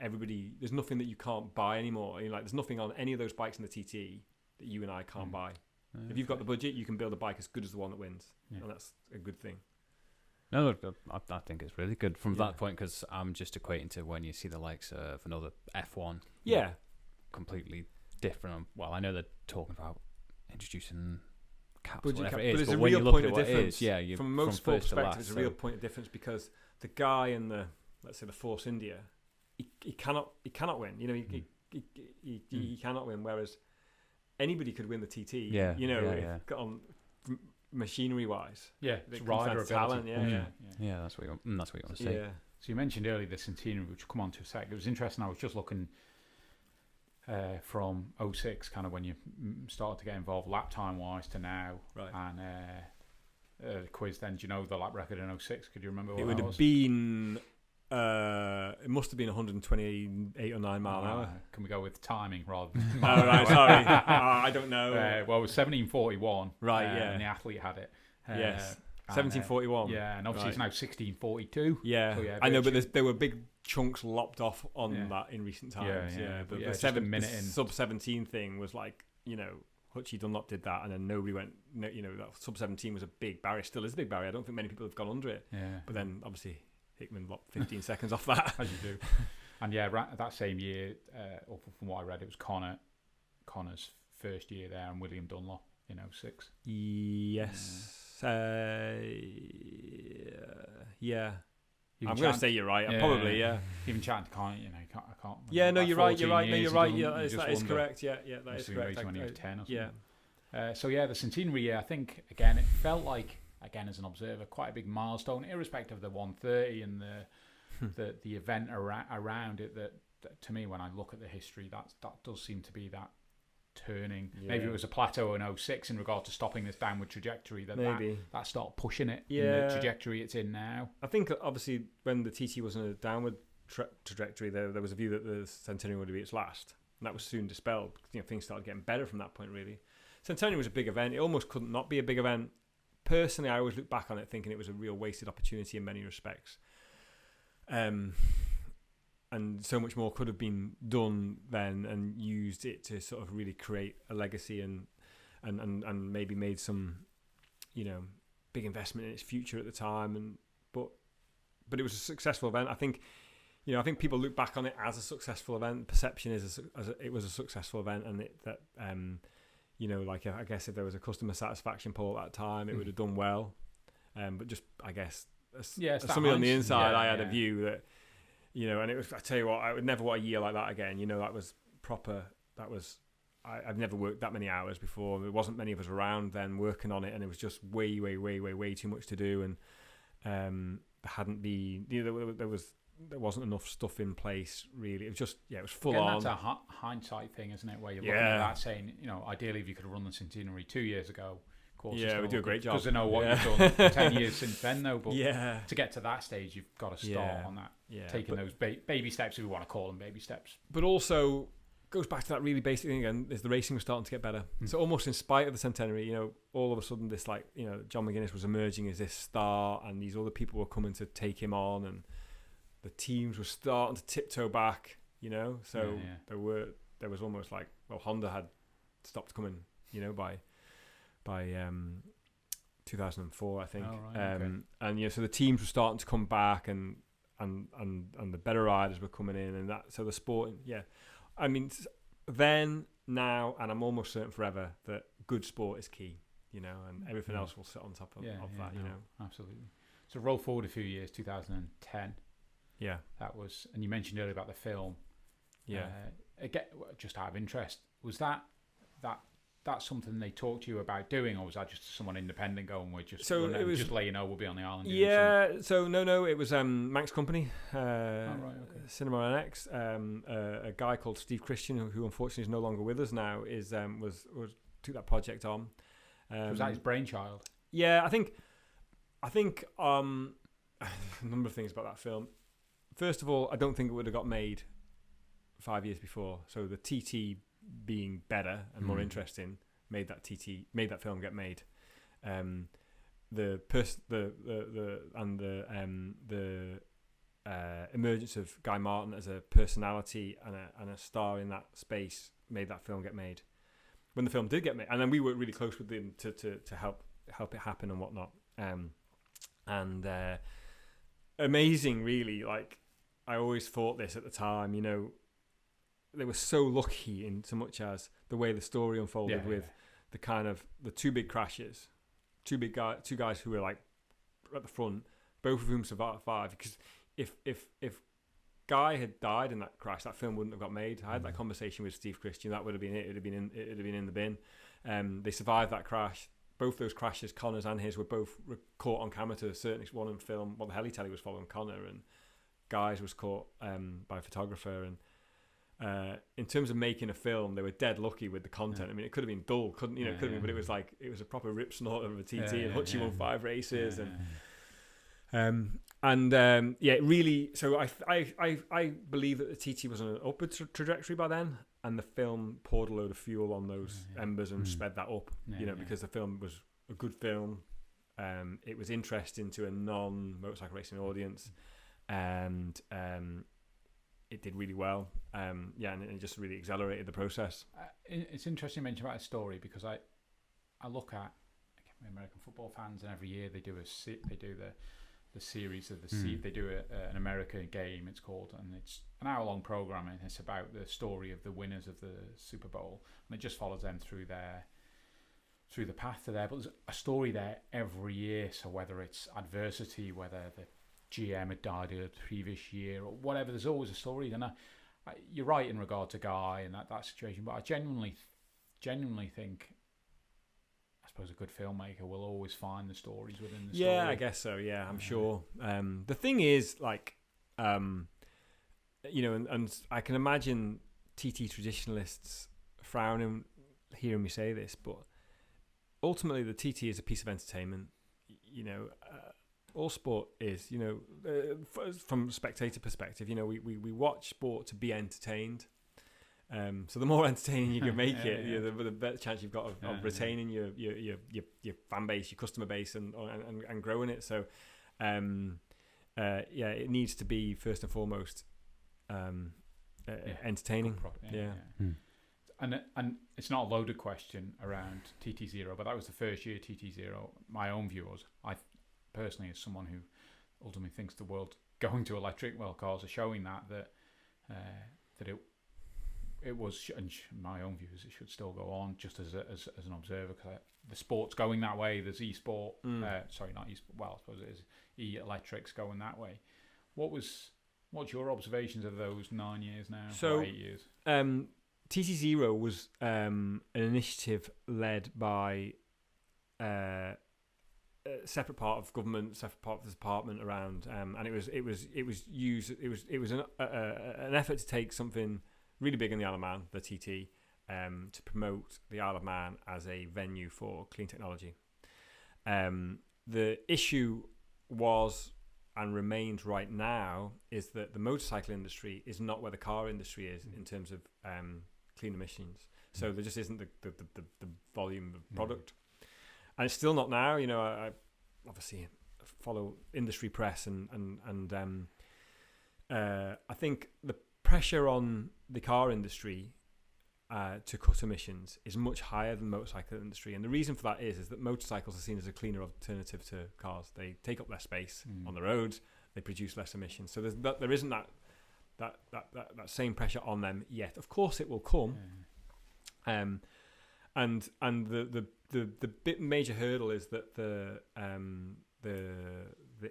there's nothing that you can't buy anymore. You know, like, there's nothing on any of those bikes in the TT that you and I can't buy. If you've got the budget, you can build a bike as good as the one that wins, and that's a good thing. No, I think it's really good from that point, because I'm just equating to when you see the likes of another F1. Yeah. Completely different. Well, I know they're talking about introducing caps, budget whatever cap, it is, but there's but a when real you look point at of what it difference. is, from a motorsport perspective, last, there's a real point of difference, because the guy in the, let's say, the Force India, he cannot win. You know, he cannot win, whereas anybody could win the TT. On machinery wise. Yeah, it's rider talent. Yeah, that's what you want to say. Yeah. So you mentioned earlier the Centenary, which we'll come on to a sec. It was interesting. I was just looking from 06, kind of when you started to get involved lap time wise, to now, right? And quiz then. Do you know the lap record in 06? Could you remember what It would that have was? been. It must have been 128 or 9 mile an hour. Can we go with timing rather than Oh, right, sorry. I don't know. Well, it was 17:41. Right, yeah. And the athlete had it. Yes. And, 17:41. yeah, and obviously Right. it's now 16:42. Yeah. So, yeah, I know, but virtue- there were big chunks lopped off on Yeah. that in recent Yeah, times. yeah, Yeah, but but yeah, the, just a the minute in. sub 17 thing was like, Hutchie Dunlop did that, and then nobody went. That sub 17 was a big barrier. Still is a big barrier. I don't think many people have gone under it. Yeah. But then obviously Hickman lopped 15 seconds off that. As you do. And yeah, that same year, or from what I read, it was Connor's first year there, and William Dunlop in 06. Yes. Yeah. Even I'm going to chat- say you're right. Yeah. Probably, yeah. Even chatting to Connor, I can't. Yeah, no, about you're right. 14 No, years you're right. ago, Yeah, you that just is wonder, correct. Yeah, that is obviously correct. racing when he was 10 or something. Yeah. So yeah, the centenary year, I think, again, it felt like, again, as an observer, quite a big milestone, irrespective of the 130 and the event around it. That to me, when I look at the history, that does seem to be that turning. Yeah. Maybe it was a plateau in 06 in regard to stopping this downward trajectory. Maybe. That started pushing it in Yeah. the trajectory it's in now. I think obviously when the TT was in a downward trajectory, there was a view that the centenary would be its last, and that was soon dispelled. Things started getting better from that point. Really, centenary was a big event. It almost couldn't not be a big event. Personally, I always look back on it thinking it was a real wasted opportunity in many respects. And so much more could have been done then, and used it to sort of really create a legacy and maybe made some, big investment in its future at the time. But it was a successful event. I think people look back on it as a successful event. Perception is it was a successful event, and I guess if there was a customer satisfaction poll at that time, it would have done well. But just I guess as somebody on the inside, I had a view that. And it was, I tell you what, I would never want a year like that again. That was proper. I've never worked that many hours before. There wasn't many of us around then working on it, and it was just way too much to do. And there hadn't been, there wasn't enough stuff in place really. It was just, it was full on. That's a hindsight thing, isn't it? Where you're looking at that saying, ideally if you could have run the centenary 2 years ago. Yeah, we do a great job. Because I know what you've done 10 years since then, though. But to get to that stage, you've got to start on that. Yeah, taking those baby steps, if we want to call them baby steps. But also goes back to that really basic thing again: is the racing was starting to get better. So almost in spite of the centenary, all of a sudden this John McGuinness was emerging as this star, and these other people were coming to take him on, and the teams were starting to tiptoe back. So there was almost like Honda had stopped coming. By 2004, I think. Oh, right, okay. And so the teams were starting to come back, and the better riders were coming in, and that. So the sport, I mean, then, now, and I'm almost certain forever that good sport is key, and everything else will sit on top of that, Absolutely. So roll forward a few years, 2010. Yeah. That was, and you mentioned earlier about the film. Yeah. Again, just out of interest, was that's something they talked to you about doing, or was that just someone independent going, we're just just let you know we'll be on the island? So no, it was Manx Company, okay. Cinema NX. A guy called Steve Christian, who unfortunately is no longer with us now, took that project on. Was that his brainchild? Yeah, I think a number of things about that film. First of all, I don't think it would have got made 5 years before. So the TT being better and more interesting made that film get made. The emergence of Guy Martin as a personality and a star in that space made that film get made. When the film did get made, and then we worked really close with him to help it happen and whatnot. Amazing, really. Like, I always thought this at the time, they were so lucky in so much as the way the story unfolded with the kind of the two big crashes, two guys who were like at the front, both of whom survived. Because if Guy had died in that crash, that film wouldn't have got made. I had that conversation with Steve Christian. That would have been it. It'd have been in the bin. They survived that crash. Both those crashes, Connor's and his, were both caught on camera to a certain extent. One in film. Well, the heli telly was following Connor, and Guy's was caught by a photographer. in terms of making a film, they were dead lucky with the content. I mean, it could have been dull, couldn't you know? Could have been, but it was a proper rip snort of a TT, and Hutchie won 5 races, it really. So I believe that the TT was on an upward trajectory by then, and the film poured a load of fuel on those embers and sped that up. Because the film was a good film. It was interesting to a non-motorcycle racing audience, and it did really well. And it just really accelerated the process. It's interesting to mention about a story, because I look at American football fans, and every year they do the series of they do an American game, it's called, and it's an hour-long program, and it's about the story of the winners of the Super Bowl, and it just follows them through the path to there. But there's a story there every year. So whether it's adversity, whether the GM had died the previous year, or whatever, there's always a story. And you're right in regard to Guy and that situation, but I genuinely think, I suppose, a good filmmaker will always find the stories within the story. Yeah, I guess so. Yeah, I'm sure. The thing is, like, and I can imagine TT traditionalists frowning hearing me say this, but ultimately the TT is a piece of entertainment. All sport is, from a spectator perspective, we watch sport to be entertained. So the more entertaining you can make it, the better chance you've got of retaining your fan base, your customer base, and growing it. So, it needs to be first and foremost entertaining. And it's not a loaded question around TT0, but that was the first year TT0. My own view was, I personally, as someone who ultimately thinks the world going to electric, cars are showing that it was, and my own view is it should still go on, just as an observer, because the sport's going that way. There's e-sport, sorry, not e-sport. Well, I suppose it is e-electrics going that way. What's your observations of those 9 years now? So, or 8 years. TT0 was an initiative led by a separate part of government, separate part of the department around, and it was an effort to take something really big in the Isle of Man, the TT, to promote the Isle of Man as a venue for clean technology. The issue was, and remains right now, is that the motorcycle industry is not where the car industry is in terms of clean emissions. So there just isn't the volume of product. And it's still not now. I obviously follow industry press, and I think the pressure on the car industry to cut emissions is much higher than the motorcycle industry, and the reason for that is that motorcycles are seen as a cleaner alternative to cars. They take up less space on the roads, they produce less emissions. So there isn't that same pressure on them yet. Of course, it will come. And the bit major hurdle is that the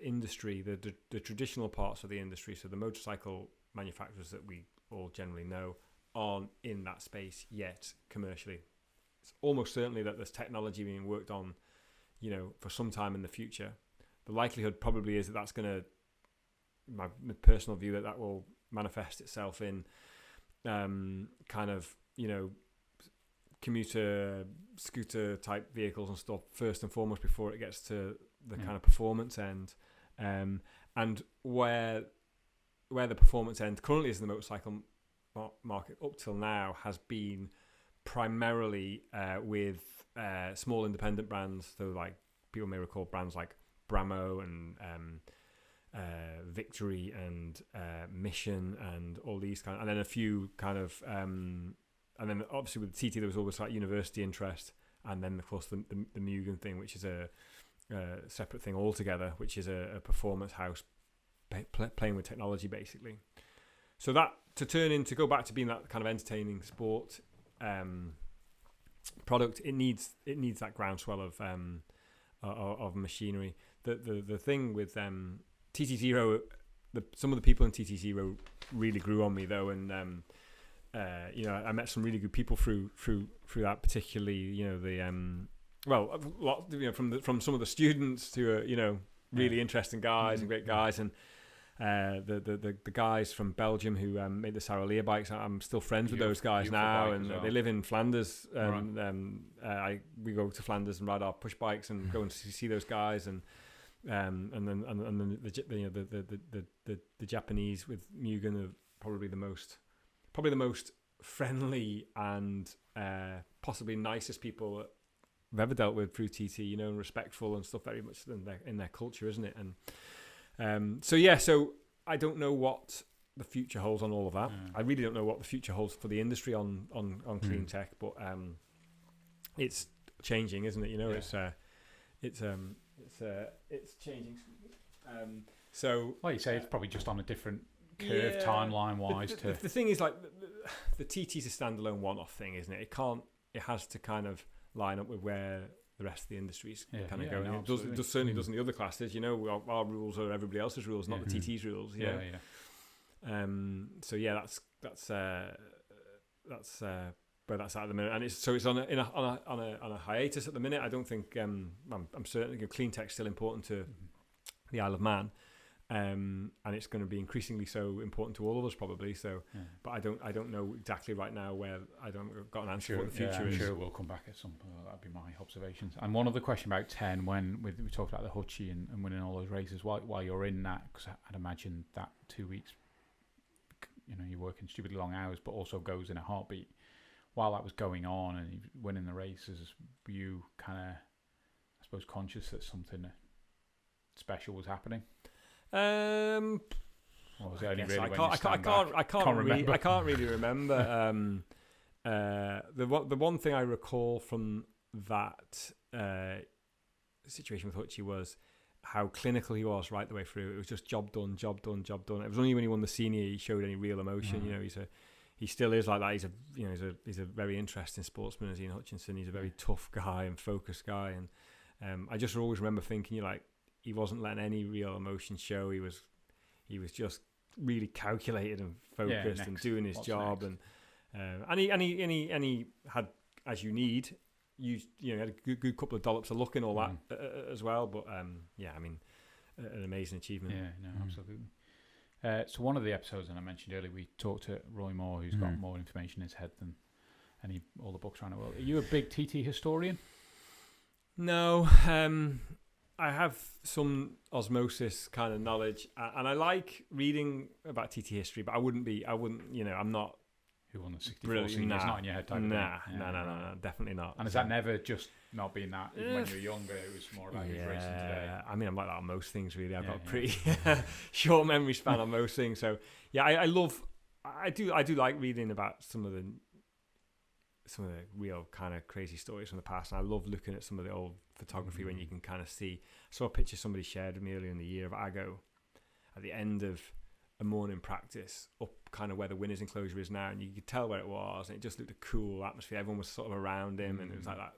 industry, the traditional parts of the industry, so the motorcycle manufacturers that we all generally know, aren't in that space yet commercially. It's almost certainly that there's technology being worked on, for some time in the future. The likelihood probably is that that's going to, my personal view, that will manifest itself in kind of, commuter, scooter type vehicles and stuff first and foremost before it gets to the kind of performance end. And where the performance end currently is in the motorcycle market up till now has been primarily with small independent brands. So like people may recall brands like Bramo and Victory and Mission and all these and then a few kind of and then obviously with TT there was always like university interest, and then of course the Mugen thing, which is a separate thing altogether, which is a performance house playing with technology basically. So that to go back to being that kind of entertaining sport product, it needs that groundswell of machinery. The thing with TT0, some of the people in TT0 really grew on me though, and I met some really good people through that, particularly from some of the students to really interesting guys and great guys, and the guys from Belgium who made the Sarolier bikes. I'm still friends with those guys now, and they live in Flanders. And we go to Flanders and ride our push bikes and go and see those guys, and then the Japanese with Mugen are probably the most friendly and possibly nicest people I've ever dealt with through TT. And respectful and stuff, very much in their culture, isn't it? And so I don't know what the future holds on all of that. I really don't know what the future holds for the industry on clean tech, but it's changing, isn't it? It's changing. So, like you say, it's probably just on a different curve timeline wise. The thing is, like, the TT's a standalone one-off thing, isn't it? It has to kind of line up with where the rest of the industry's kind of going. No, it certainly doesn't the other classes. Our rules are everybody else's rules, not the TT's rules. So that's where that's at the minute, and it's on a hiatus at the minute. I don't think I'm certain clean tech's still important to the Isle of Man, and it's going to be increasingly so important to all of us probably. So, but I don't know exactly right now where I don't got an answer for what the future is. I'm sure we'll come back at some point. That'd be my observations. And one other question about 10, when we talked about the Hutchie and winning all those races, while you're in that, because I'd imagine that 2 weeks, you're working stupidly long hours, but also goes in a heartbeat. While that was going on and you winning the races, were you kind of, I suppose, conscious that something special was happening? Or was it only really I can't really remember. The one thing I recall from that situation with Hutchie was how clinical he was right the way through. It was just job done. It was only when he won the senior he showed any real emotion. He still is like that. He's a very interesting sportsman, as Ian Hutchinson. He's a very tough guy and focused guy, and I just always remember thinking he wasn't letting any real emotion show. He was just really calculated and focused and doing his job, and he had, as you need, had a good couple of dollops of luck and all that as well. But an amazing achievement. Yeah, no, absolutely. So one of the episodes, and I mentioned earlier, we talked to Roy Moore, who's got more information in his head than all the books around the world. Are you a big TT historian? No, I have some osmosis kind of knowledge, and I like reading about TT history, but I wouldn't. I'm not. Who won the 64 senior? It's not in your head type of thing. No, definitely not. And has that never just not been that? Even when you were younger, it was more about who's racing today. I mean, I'm like that on most things, really. I've got a pretty short memory span on most things. So, yeah, I do like reading about some of the real kind of crazy stories from the past. And I love looking at some of the old photography when you can kind of see. I saw a picture somebody shared with me earlier in the year of Aggo at the end of a morning practice up kind of where the winners enclosure is now, and you could tell where it was, and it just looked a cool atmosphere. Everyone was sort of around him, and it was like that,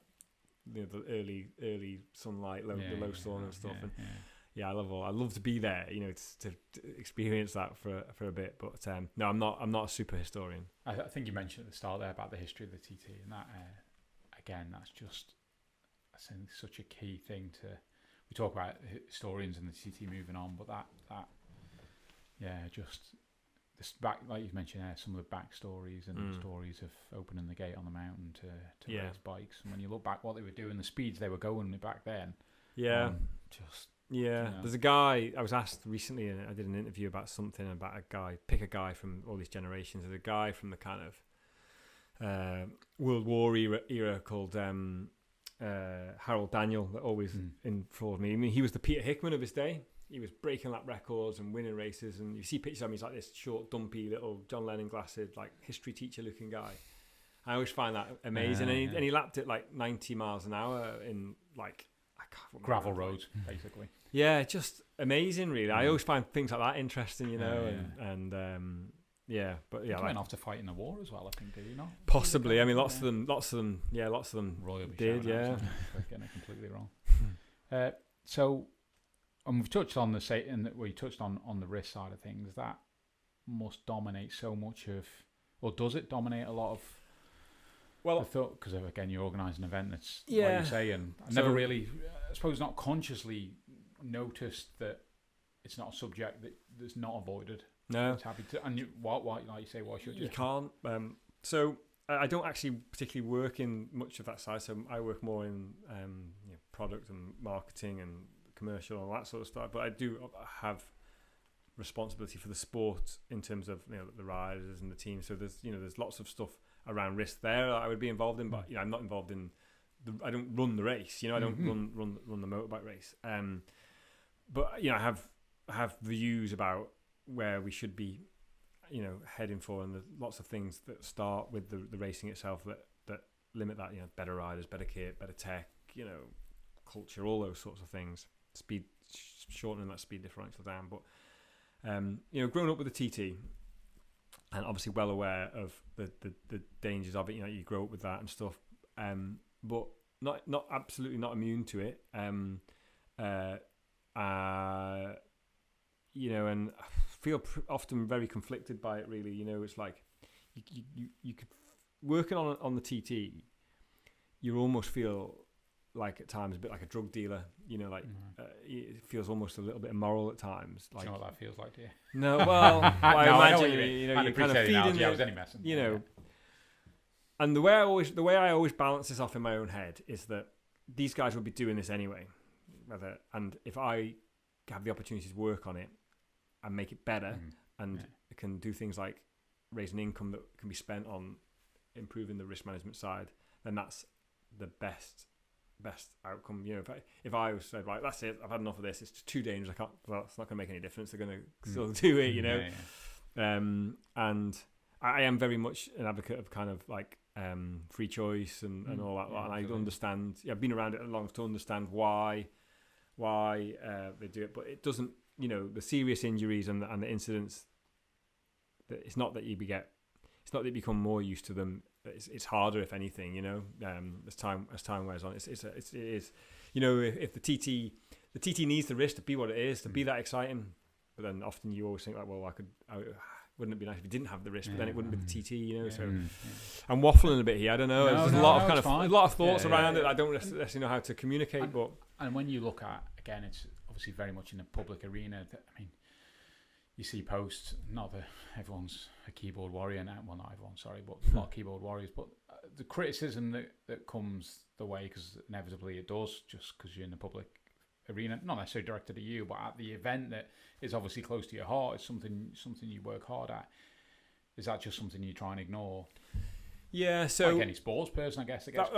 the early sunlight, the low sun and stuff. I love to be there, to experience that for a bit. But no, I'm not a super historian. I think you mentioned at the start there about the history of the TT, and that again, that's just, I think, such a key thing to. We talk about historians and the TT moving on, but that just this back, like you've mentioned there, some of the backstories and stories of opening the gate on the mountain to race bikes, and when you look back what they were doing, the speeds they were going back then, there's a guy I was asked recently, and I did an interview about something about pick a guy from all these generations. There's a guy from the kind of World War era called Harold Daniel that always enthralled me. I mean, he was the Peter Hickman of his day. He was breaking lap records and winning races, and you see pictures of him, he's like this short, dumpy little John Lennon glasses, like history teacher looking guy. I always find that amazing. And he lapped it like 90 miles an hour in like gravel roads, basically. Yeah, just amazing, really. I always find things like that interesting, but he went off to fight in the war as well, I think, did he not? Possibly. I mean, lots of them Roy did, getting it completely wrong. So, and we've touched on we touched on the risk side of things. That must dominate so much of, or does it dominate a lot of? Well, I thought, because again, you're organising an event that's like you say, and I never really, I suppose, not consciously noticed that it's not a subject that's not avoided. No, It's happy to, and why, like you say, why should you? you can't. So I don't actually particularly work in much of that side. So I work more in product and marketing and commercial and all that sort of stuff. But I do have responsibility for the sport in terms of the riders and the team. So there's lots of stuff around risk there that I would be involved in, but I'm not involved in. I don't run the race. I don't run the motorbike race. But I have views about where we should be, heading for, and there's lots of things that start with the racing itself that limit that. Better riders, better kit, better tech, culture, all those sorts of things. Speed, shortening that speed differential down. But growing up with the TT, and obviously well aware of the dangers of it. You grow up with that and stuff. But not absolutely not immune to it. And I feel often very conflicted by it. Really, it's like you could working on the TT. You almost feel like at times a bit like a drug dealer. It feels almost a little bit immoral at times. Like, do you know what that feels like to you? No, well, I No, I know imagine what you mean. you're kind of feeding. I was only messing. And the way I always balance this off in my own head is that these guys will be doing this anyway. And if I have the opportunity to work on it and make it better, and can do things like raise an income that can be spent on improving the risk management side, then that's the best outcome. If I was said, right, that's it, I've had enough of this, it's too dangerous, I can't. Well, it's not going to make any difference. They're going to still do it, And I am very much an advocate of kind of like free choice and all that. And I understand. I've been around it long enough to understand why they do it, but it doesn't. The serious injuries and the incidents. It's not that you become more used to them. It's harder, if anything. As time wears on, it is. If the TT needs the risk to be what it is, to be that exciting, but then often you always think like, well, wouldn't it be nice if you didn't have the risk, but then it wouldn't be the TT, So I'm waffling a bit here. I don't know. There's a lot of thoughts around it. I don't necessarily know how to communicate, and when you look at, again, it's obviously very much in the public arena. You see posts. Not that everyone's a keyboard warrior now. Well, not everyone, sorry, but a lot of keyboard warriors. But the criticism that comes the way, because inevitably it does, just because you're in the public arena, not necessarily directed at you, but at the event that is obviously close to your heart, it's something you work hard at. Is that just something you try and ignore? Yeah, so like any sports person, I guess. That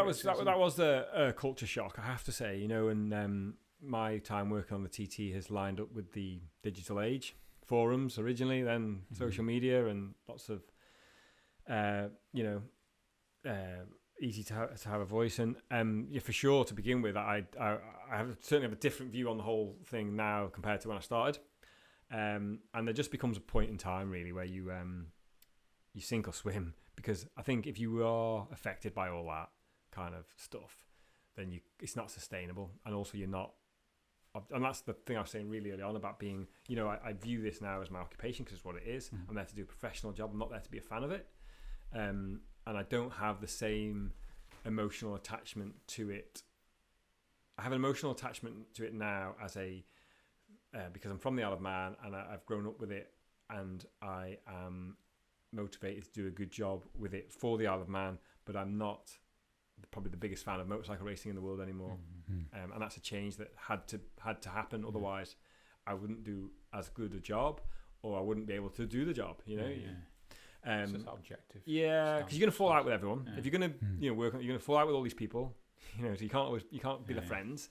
was a culture shock, I have to say. And my time working on the TT has lined up with the digital age, forums originally, then social media, and lots of easy to have a voice. And for sure, to begin with, I certainly have a different view on the whole thing now compared to when I started. And there just becomes a point in time really where you sink or swim, because I think if you are affected by all that kind of stuff, then it's not sustainable, and also you're not. And that's the thing I was saying really early on about being, I view this now as my occupation because it's what it is. I'm there to do a professional job. I'm not there to be a fan of it. And I don't have the same emotional attachment to it. I have an emotional attachment to it now because I'm from the Isle of Man and I've grown up with it, and I am motivated to do a good job with it for the Isle of Man, but I'm not probably the biggest fan of motorcycle racing in the world anymore. And that's a change that had to happen. Otherwise I wouldn't do as good a job, or I wouldn't be able to do the job, So it's objective. Yeah, because you're going to fall out with everyone. If you're going to work on, you're going to fall out with all these people, so you can't be their friends.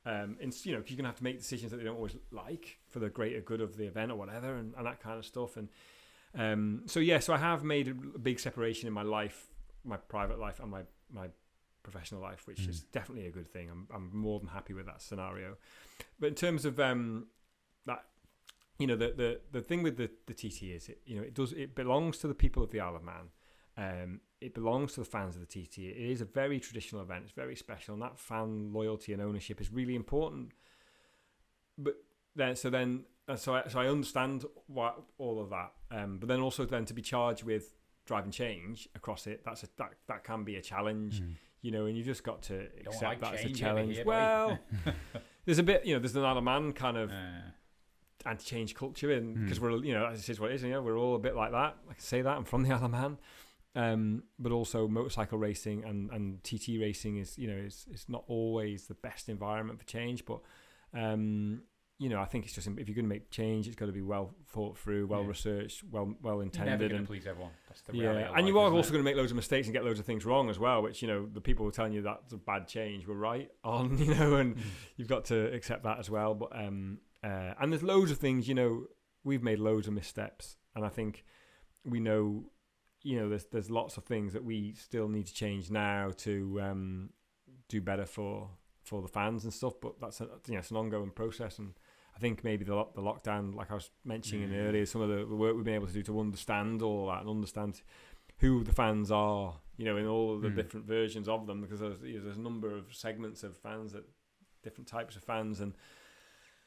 And because you're going to have to make decisions that they don't always like for the greater good of the event or whatever, and that kind of stuff. And so I have made a big separation in my life, my private life and my professional life, which is definitely a good thing. I'm more than happy with that scenario. But in terms of that, the thing with the TT is it belongs to the people of the Isle of Man. It belongs to the fans of the TT. It is a very traditional event. It's very special, and that fan loyalty and ownership is really important. But so I understand all of that. But then also to be charged with driving change across it, that can be a challenge. And you just got to accept that as a challenge. Well, there's a bit, there's an Isle of Man kind of anti-change culture, and because we're, you know, this is what it is, you know, we're all a bit like that. I can say that I'm from the Isle of Man, but also motorcycle racing and TT racing is, you know, is not always the best environment for change, but you know, I think it's just, if you're going to make change, it's got to be well thought through, well researched, well intended. You're never going to please everyone. That's the reality. Yeah, and you are also going to make loads of mistakes and get loads of things wrong as well, which, you know, the people who are telling you that's a bad change were right on, you know, and you've got to accept that as well. But and there's loads of things, you know, we've made loads of missteps, and I think we know, you know, there's lots of things that we still need to change now to do better for the fans and stuff. But that's it's an ongoing process, and I think maybe the lockdown, like I was mentioning earlier, some of the work we've been able to do to understand all that and understand who the fans are, you know, in all of the different versions of them, because there's a number of segments of fans, that different types of fans, and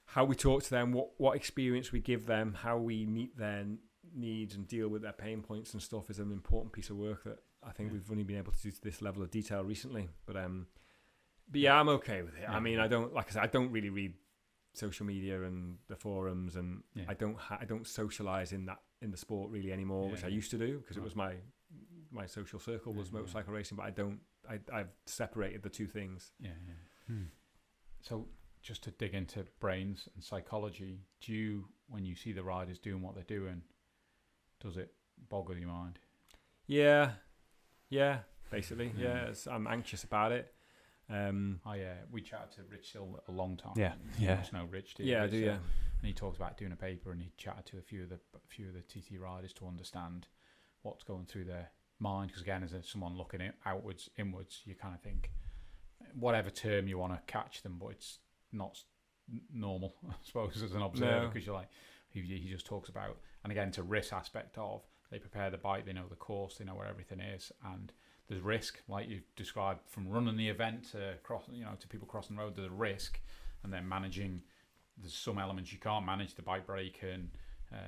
how we talk to them, what experience we give them, how we meet their needs and deal with their pain points and stuff is an important piece of work that I think we've only been able to do to this level of detail recently. But yeah, I'm okay with it. I mean, I don't really read social media and the forums, and I don't socialize in the sport really anymore, which I used to do, because it was my social circle was motorcycle racing, but I've separated the two things. So just to dig into brains and psychology, do you, when you see the riders doing what they're doing, does it boggle your mind? Yeah, basically. I'm anxious about it. We chatted to Rich Silver a long time. You must know Rich, do you? Yeah, I do. And he talked about doing a paper, and he chatted to a few of the TT riders to understand what's going through their mind. Because again, as someone looking outwards, inwards, you kind of think whatever term you want to catch them, but it's not normal, I suppose, as an observer, because you're like, he just talks about, and again, it's a risk aspect of, they prepare the bike, they know the course, they know where everything is, and there's risk, like you've described, from running the event to to people crossing the road. There's a risk, and then managing. There's some elements you can't manage, the bike brake and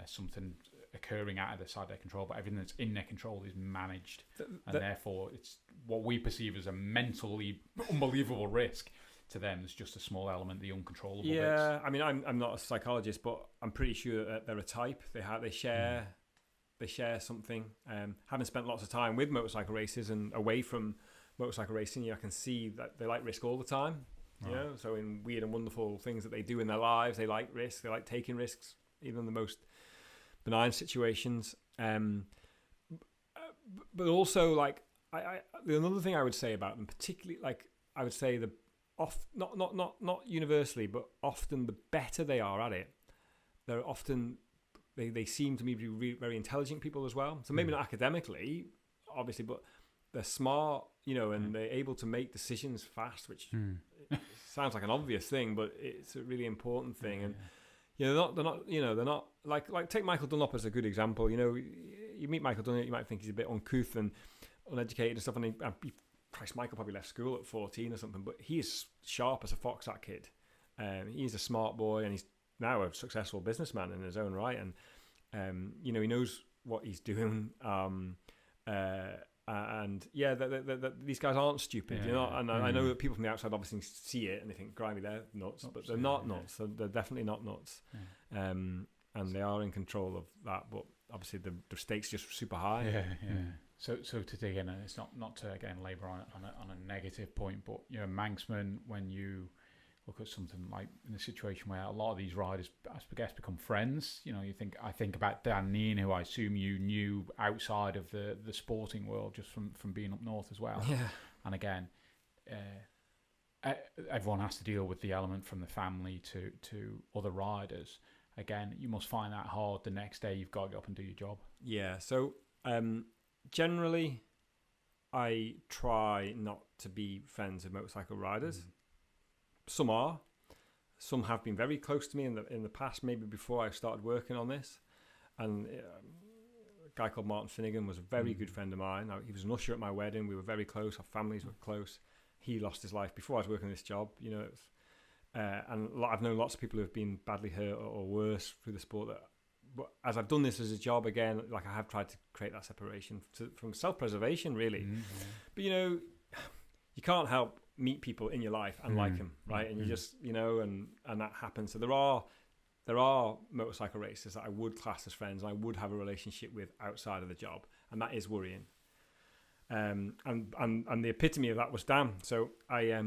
something occurring out of the side of their control, but everything that's in their control is managed, and therefore it's what we perceive as a mentally unbelievable risk. To them, there's just a small element, the uncontrollable bits. Yeah, I mean, I'm not a psychologist, but I'm pretty sure that they're a type. They share. They share something. Having spent lots of time with motorcycle races and away from motorcycle racing, I can see that they like risk all the time. You know, so in weird and wonderful things that they do in their lives, they like risk. They like taking risks, even in the most benign situations. But also, like, another thing I would say about them, particularly, like, I would say not universally, but often the better they are at it, they're often. They seem to me to be very intelligent people as well. So maybe not academically, obviously, but they're smart, you know, and they're able to make decisions fast, which sounds like an obvious thing, but it's a really important thing. And you know, they're not like take Michael Dunlop as a good example. You know, you meet Michael Dunlop, you might think he's a bit uncouth and uneducated and stuff, and Christ, Michael probably left school at 14 or something, but he is sharp as a fox, that kid. He's a smart boy, and he's now a successful businessman in his own right, and you know, he knows what he's doing, and these guys aren't stupid, you know. And I know that people from the outside obviously see it and they think, "Grimy, they're nuts," but they're not nuts. They're definitely not nuts, and they are in control of that. But obviously, the stakes just super high. So to dig in, and it's not to again labour on a negative point, but you know, Manxman, when you look at something like in a situation where a lot of these riders, I guess, become friends. You know, I think about Dan Neen, who I assume you knew outside of the sporting world, just from being up north as well. Yeah. And again, everyone has to deal with the element from the family to other riders. Again, you must find that hard. The next day, you've got to get up and do your job. Yeah. So generally, I try not to be friends with motorcycle riders. Some are. Some have been very close to me in the past, maybe before I started working on this. And a guy called Martin Finnegan was a very good friend of mine. He was an usher at my wedding. We were very close. Our families were close. He lost his life before I was working this job. You know, and I've known lots of people who have been badly hurt or worse through the sport. But as I've done this as a job again, like I have tried to create that separation from self-preservation, really. But you know, you can't help meet people in your life and like them, right? And you just, you know, and that happens. So there are there are motorcycle racers that I would class as friends and I would have a relationship with outside of the job, and that is worrying. And the epitome of that was Dan. So I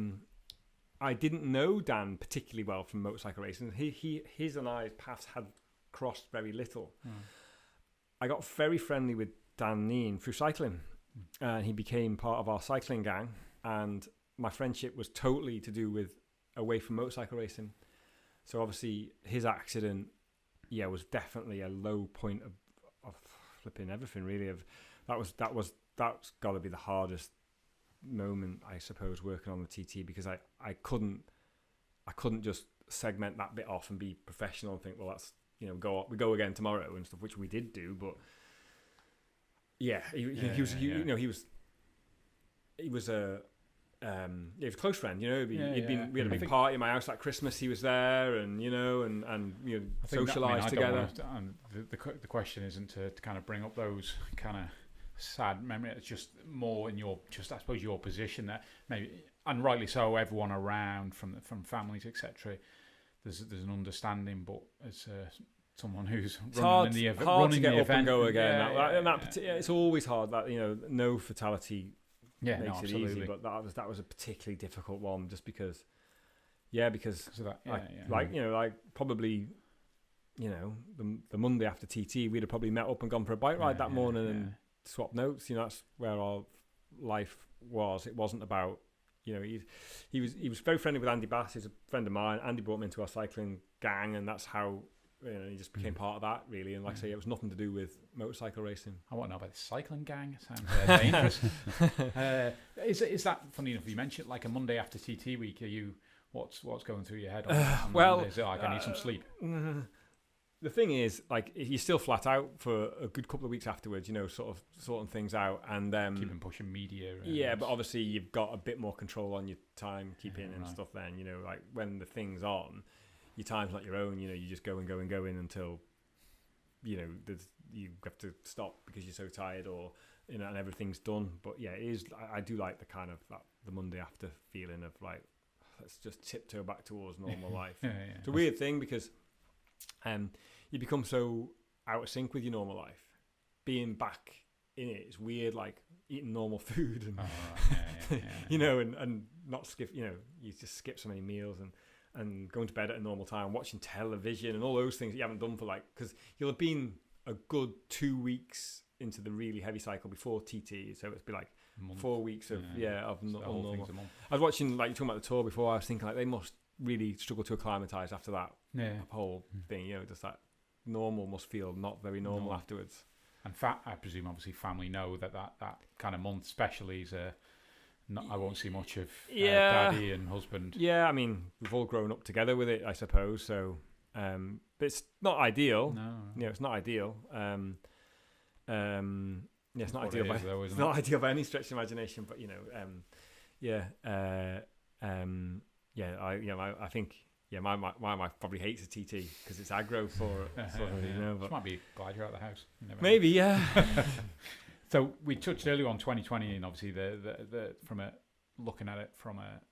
didn't know Dan particularly well from motorcycle racing. His and I's paths had crossed very little. I got very friendly with Dan Neen through cycling, and he became part of our cycling gang, and my friendship was totally to do with away from motorcycle racing. So obviously his accident, was definitely a low point of flipping everything really. That's got to be the hardest moment, I suppose, working on the TT, because I couldn't just segment that bit off and be professional and think, well, that's, we go again tomorrow and stuff, which we did do, but he was a a close friend, we had a big party at my house at Christmas. He was there, and socialised together. And the question isn't to kind of bring up those kind of sad memories. It's just more in your, I suppose, your position that maybe, and rightly so, everyone around from families, etc. There's an understanding, but as someone who's running the event, hard to get up and go again. It's always hard. That no fatality. Makes it easy, but that was a particularly difficult one, just because of that. Probably, the Monday after TT, we'd have probably met up and gone for a bike ride that morning and swapped notes. That's where our life was. It wasn't about, he was very friendly with Andy Bass. He's a friend of mine. Andy brought me into our cycling gang, and that's how he just became part of that, really. And like I say, it was nothing to do with motorcycle racing. I want to know about the cycling gang. It sounds dangerous. Is that, funny enough, you mentioned like a Monday after TT week? Are you, what's going through your head on Monday? Is it like, I need some sleep? The thing is, like, you're still flat out for a good couple of weeks afterwards, sort of sorting things out, and keeping pushing media. But obviously you've got a bit more control on your time keeping and stuff. Then like when the thing's on, your time's not your own. You just go and go and go in until you have to stop because you're so tired, or and everything's done. But it is. I do like the kind of the Monday after feeling of like, let's just tiptoe back towards normal life. It's a weird thing because you become so out of sync with your normal life. Being back in it is weird, like eating normal food and and not skip. You just skip so many meals and going to bed at a normal time, watching television and all those things that you haven't done for because you'll have been a good 2 weeks into the really heavy cycle before TT, so it's been like 4 weeks of normal. I was watching, like, you talking about the tour before. I was thinking like they must really struggle to acclimatise after that whole thing. Just that normal must feel not very normal afterwards. And I presume obviously family know that kind of month especially is I won't see much of daddy and husband. Yeah, I mean, we've all grown up together with it, I suppose. So, but it's not ideal. No, it's not ideal. It's not ideal. It's not ideal by any stretch of imagination. But I think my wife probably hates the TT because it's aggro for it. But she might be glad you're out of the house. Maybe, yeah. So we touched earlier on 2020, and obviously the from looking at it from a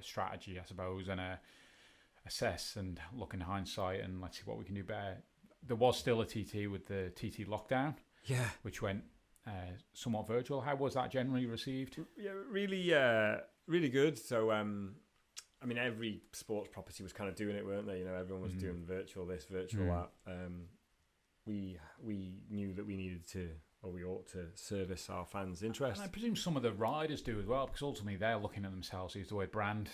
strategy, I suppose, and assess and look in hindsight, and let's see what we can do better. There was still a TT with the TT lockdown, which went somewhat virtual. How was that generally received? Yeah, really good. So I mean, every sports property was kind of doing it, weren't they? Everyone was doing virtual this, virtual that. We knew that we needed to, or we ought to, service our fans' interest. And I presume some of the riders do as well, because ultimately they're looking at themselves, use the word brand,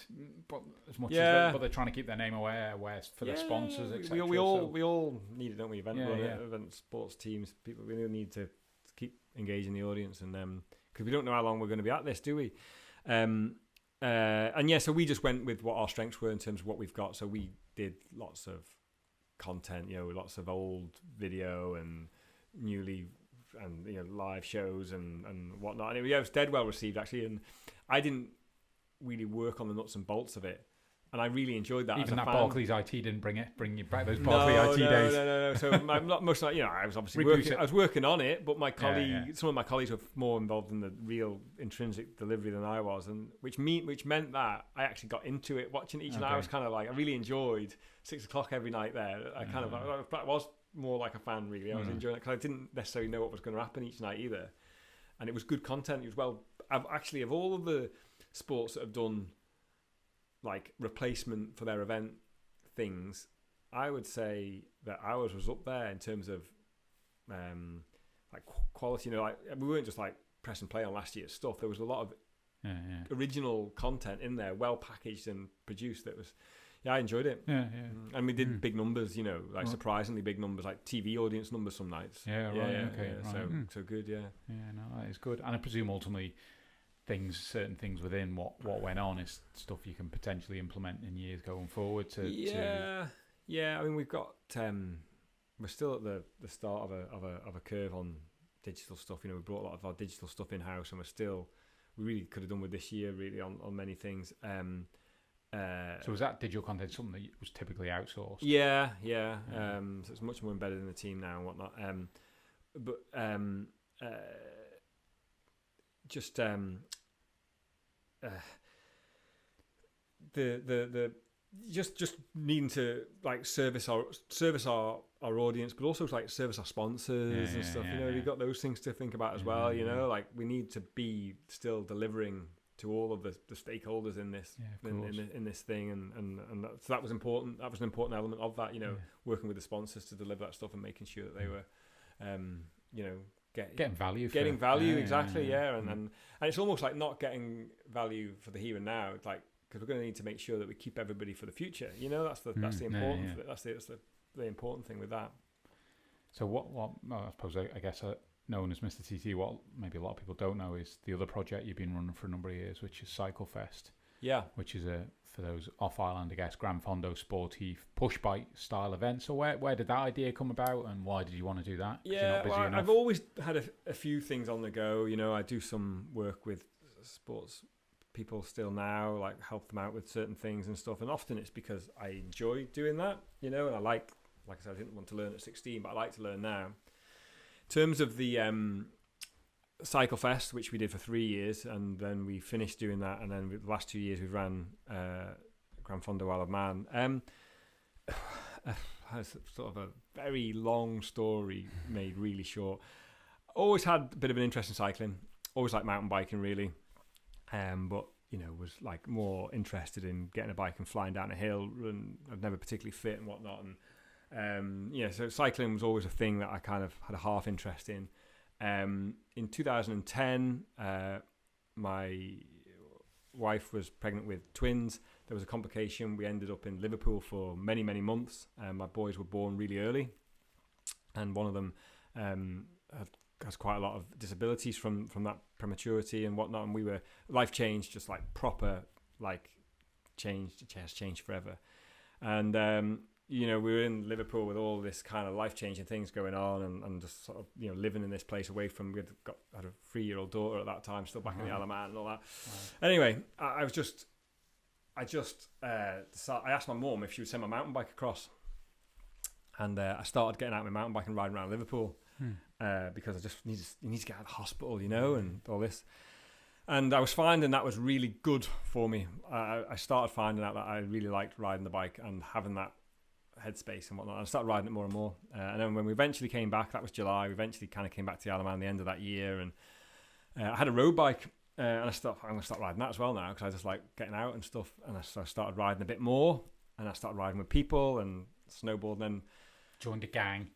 but as much as but they're trying to keep their name aware for their sponsors, etc. We all need it, don't we? Event sports teams, people, we need to keep engaging the audience, and because we don't know how long we're going to be at this, do we? So we just went with what our strengths were in terms of what we've got. So we did lots of content, lots of old video and newly and live shows and whatnot. And it was dead well received, actually. And I didn't really work on the nuts and bolts of it. and I really enjoyed that. Even as a that fan. Barclays IT didn't bring you back those Barclays IT days. No. So most like, I was obviously Reboot working on it, but my colleague, Yeah. some of my colleagues were more involved in the real intrinsic delivery than I was, and which meant that I actually got into it watching each night. I was kind of like, I really enjoyed 6 o'clock every night there. I was more like a fan really. I was enjoying it because I didn't necessarily know what was going to happen each night either, and it was good content. It was actually of all of the sports that have done like replacement for their event things, I would say that ours was up there in terms of like quality. Like we weren't just like press and play on last year's stuff. There was a lot of original content in there, well packaged and produced. That was, I enjoyed it. And we did big numbers, like surprisingly big numbers, like TV audience numbers some nights. So good. No, that is good. And I presume ultimately certain things within what went on is stuff you can potentially implement in years going forward I mean, we've got we're still at the start of a curve on digital stuff. We brought a lot of our digital stuff in house, and we really could have done with this year really on many things. So was that digital content something that was typically outsourced? So it's much more embedded in the team now and whatnot. Just needing to like service our audience, but also like service our sponsors and stuff. We've got those things to think about as well. Like we need to be still delivering to all of the stakeholders in this in this thing, and so that was important. That was an important element of that. Working with the sponsors to deliver that stuff and making sure that they were, getting value. Exactly. And it's almost like not getting value for the here and now. It's like, because we're going to need to make sure that we keep everybody for the future. That's the important. That's the important thing with that. So what? I suppose I guess known as Mr. TT, what maybe a lot of people don't know is the other project you've been running for a number of years, which is Cycle Fest. Yeah. Which is for those off island, I guess, Grand Fondo sporty push bike style event. So where did that idea come about, and why did you want to do that? I've always had a few things on the go. I do some work with sports people still now, like help them out with certain things and stuff. And often it's because I enjoy doing that, and I like I said, I didn't want to learn at 16, but I like to learn now. In terms of the Cycle Fest, which we did for 3 years, and then we finished doing that, and then the last 2 years we ran Grand Fondo Isle of Man. Has sort of a very long story made really short. Always had a bit of an interest in cycling. Always liked mountain biking, really. But was like more interested in getting a bike and flying down a hill, and I've never particularly fit and whatnot. And so cycling was always a thing that I kind of had a half interest in. In 2010, my wife was pregnant with twins. There was a complication. We ended up in Liverpool for many, many months. My boys were born really early, and one of them has quite a lot of disabilities from that prematurity and whatnot. And life changed, just like proper, like changed. It has changed forever. And we were in Liverpool with all this kind of life-changing things going on, and just sort of living in this place away from. Had a 3-year-old daughter at that time, still back in the Isle of Man and all that. Anyway, I asked my mum if she would send my mountain bike across, and I started getting out my mountain bike and riding around Liverpool because I just need to get out of the hospital, and all this. And I was finding that was really good for me. I started finding out that I really liked riding the bike and having that headspace and whatnot. I started riding it more and more. And then when we eventually came back, that was July, we eventually kind of came back to the Isle of Man at the end of that year. And I had a road bike, and I'm going to start riding that as well now, because I just like getting out and stuff. And so I started riding a bit more, and I started riding with people and snowboarding. Then joined a gang,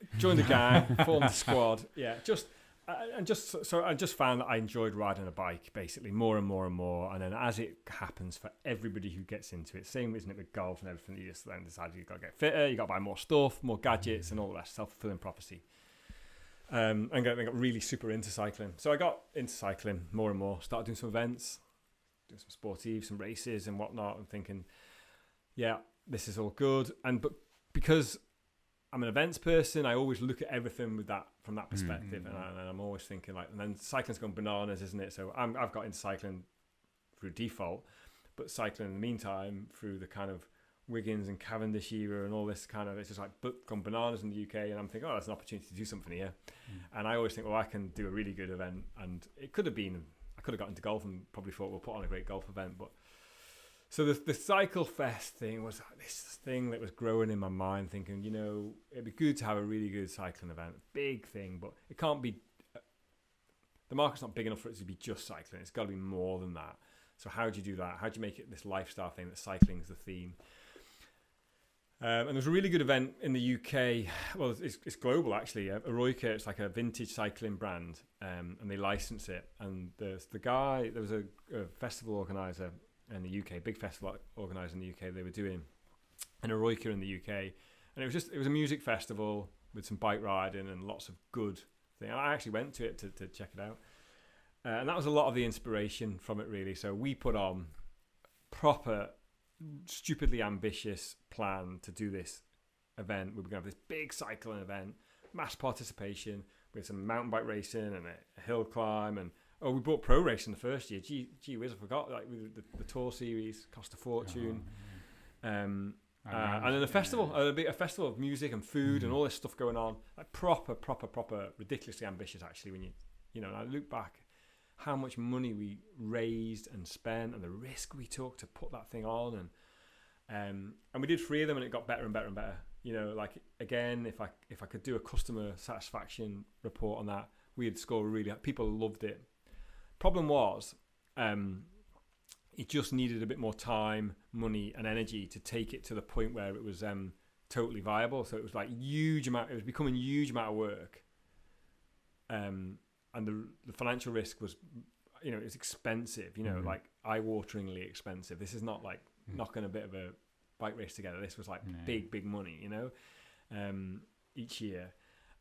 formed a squad. Yeah, I just found that I enjoyed riding a bike basically more and more and more. And then as it happens for everybody who gets into it, same isn't it with golf and everything, you just then decide you've got to get fitter, you got to buy more stuff, more gadgets and all that, self-fulfilling prophecy. And I got really super into cycling. So I got into cycling more and more, started doing some events, doing some sportive, some races and whatnot, and thinking, yeah, this is all good. But because I'm an events person, I always look at everything from that perspective, and I'm always thinking like, and then cycling's gone bananas, isn't it? So I've got into cycling through default, but cycling in the meantime through the kind of Wiggins and Cavendish era and all this kind of, it's just like gone bananas in the UK, and I'm thinking, oh, that's an opportunity to do something here. And I always think, well, I can do a really good event, and it could have been, I could have got into golf and probably thought we'll put on a great golf event, but so the Cycle Fest thing was this thing that was growing in my mind, thinking, you know, it'd be good to have a really good cycling event, big thing, but it can't be, the market's not big enough for it to be just cycling, it's got to be more than that. So how do you do that? How do you make it this lifestyle thing that cycling is the theme? And there was a really good event in the UK. Well, it's global actually. Eroica, it's like a vintage cycling brand, and they license it. And there's the guy. There was a festival organizer in the UK, big festival organizer in the UK. They were doing an Eroica in the UK, and it was a music festival with some bike riding and lots of good things. I actually went to it to check it out, and that was a lot of the inspiration from it really. So we put on proper, stupidly ambitious plan to do this event. We were going to have this big cycling event, mass participation with some mountain bike racing and a hill climb, and we bought pro racing the first year. Gee whiz, I forgot, like the tour series cost a fortune. And then a festival, a festival of music and food and all this stuff going on, like proper, ridiculously ambitious actually. When you know, and I look back how much money we raised and spent and the risk we took to put that thing on, and we did 3 of them, and it got better and better and better. You know, like again, if I could do a customer satisfaction report on that, we'd score really. People loved it. Problem was, it just needed a bit more time, money, and energy to take it to the point where it was totally viable. So it was like huge amount. It was becoming a huge amount of work. And the financial risk was, you know, it's expensive, you know, like eye-wateringly expensive. This is not like knocking a bit of a bike race together. This was like big money, you know, each year.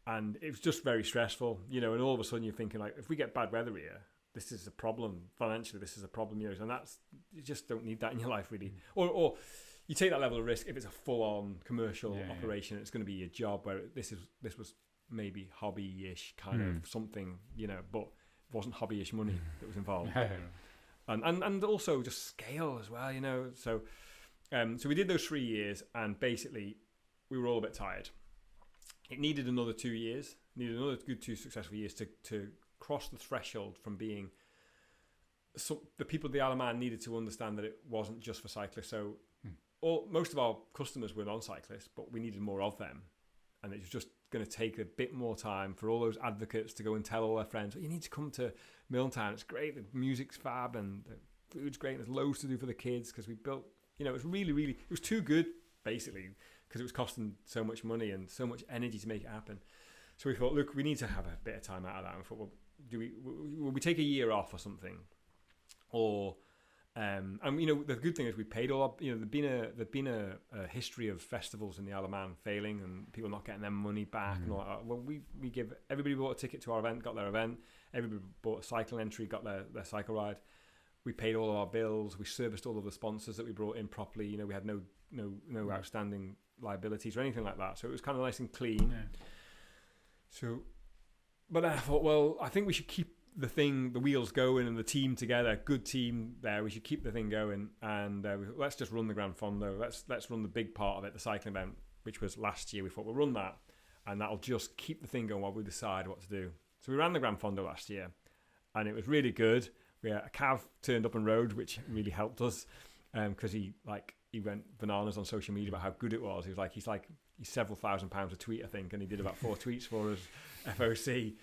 And it was just very stressful, you know, and all of a sudden you're thinking like, if we get bad weather here, this is a problem. Financially, this is a problem, you know, and you just don't need that in your life really. Or you take that level of risk if it's a full-on commercial operation, it's going to be your job, where this was maybe hobby-ish kind of something, you know, but it wasn't hobby-ish money that was involved. and also just scale as well, you know. So we did those 3 years, and basically we were all a bit tired. It needed another 2 years, another good 2 successful years to cross the threshold from being, so the people of the Isle of Man needed to understand that it wasn't just for cyclists. So most of our customers were non-cyclists, but we needed more of them. And it was just going to take a bit more time for all those advocates to go and tell all their friends, you need to come to Milltown. It's great. The music's fab and the food's great. And there's loads to do for the kids, because we built, you know, it was really, it was too good, basically, because it was costing so much money and so much energy to make it happen. So we thought, look, we need to have a bit of time out of that. And we thought, well, will we take a year off or something? Or... and you know, the good thing is we paid all our, you know, there'd been a history of festivals in the Isle of Man failing and people not getting their money back and all that. Well, we give, everybody bought a ticket to our event, got their event. Everybody bought a cycle entry, got their cycle ride. We paid all of our bills. We serviced all of the sponsors that we brought in properly. You know, we had no outstanding liabilities or anything like that. So it was kind of nice and clean. Yeah. So, but I thought, well, I think we should keep the wheels going and the team together, good team there. We should keep the thing going, and let's just run the Gran Fondo. Let's run the big part of it, the cycling event, which was last year. We thought we'll run that, and that'll just keep the thing going while we decide what to do. So we ran the Gran Fondo last year, and it was really good. We had a Cav turned up and rode, which really helped us, because he went bananas on social media about how good it was. He's several £1,000s a tweet, I think, and he did about 4 tweets for us, FOC.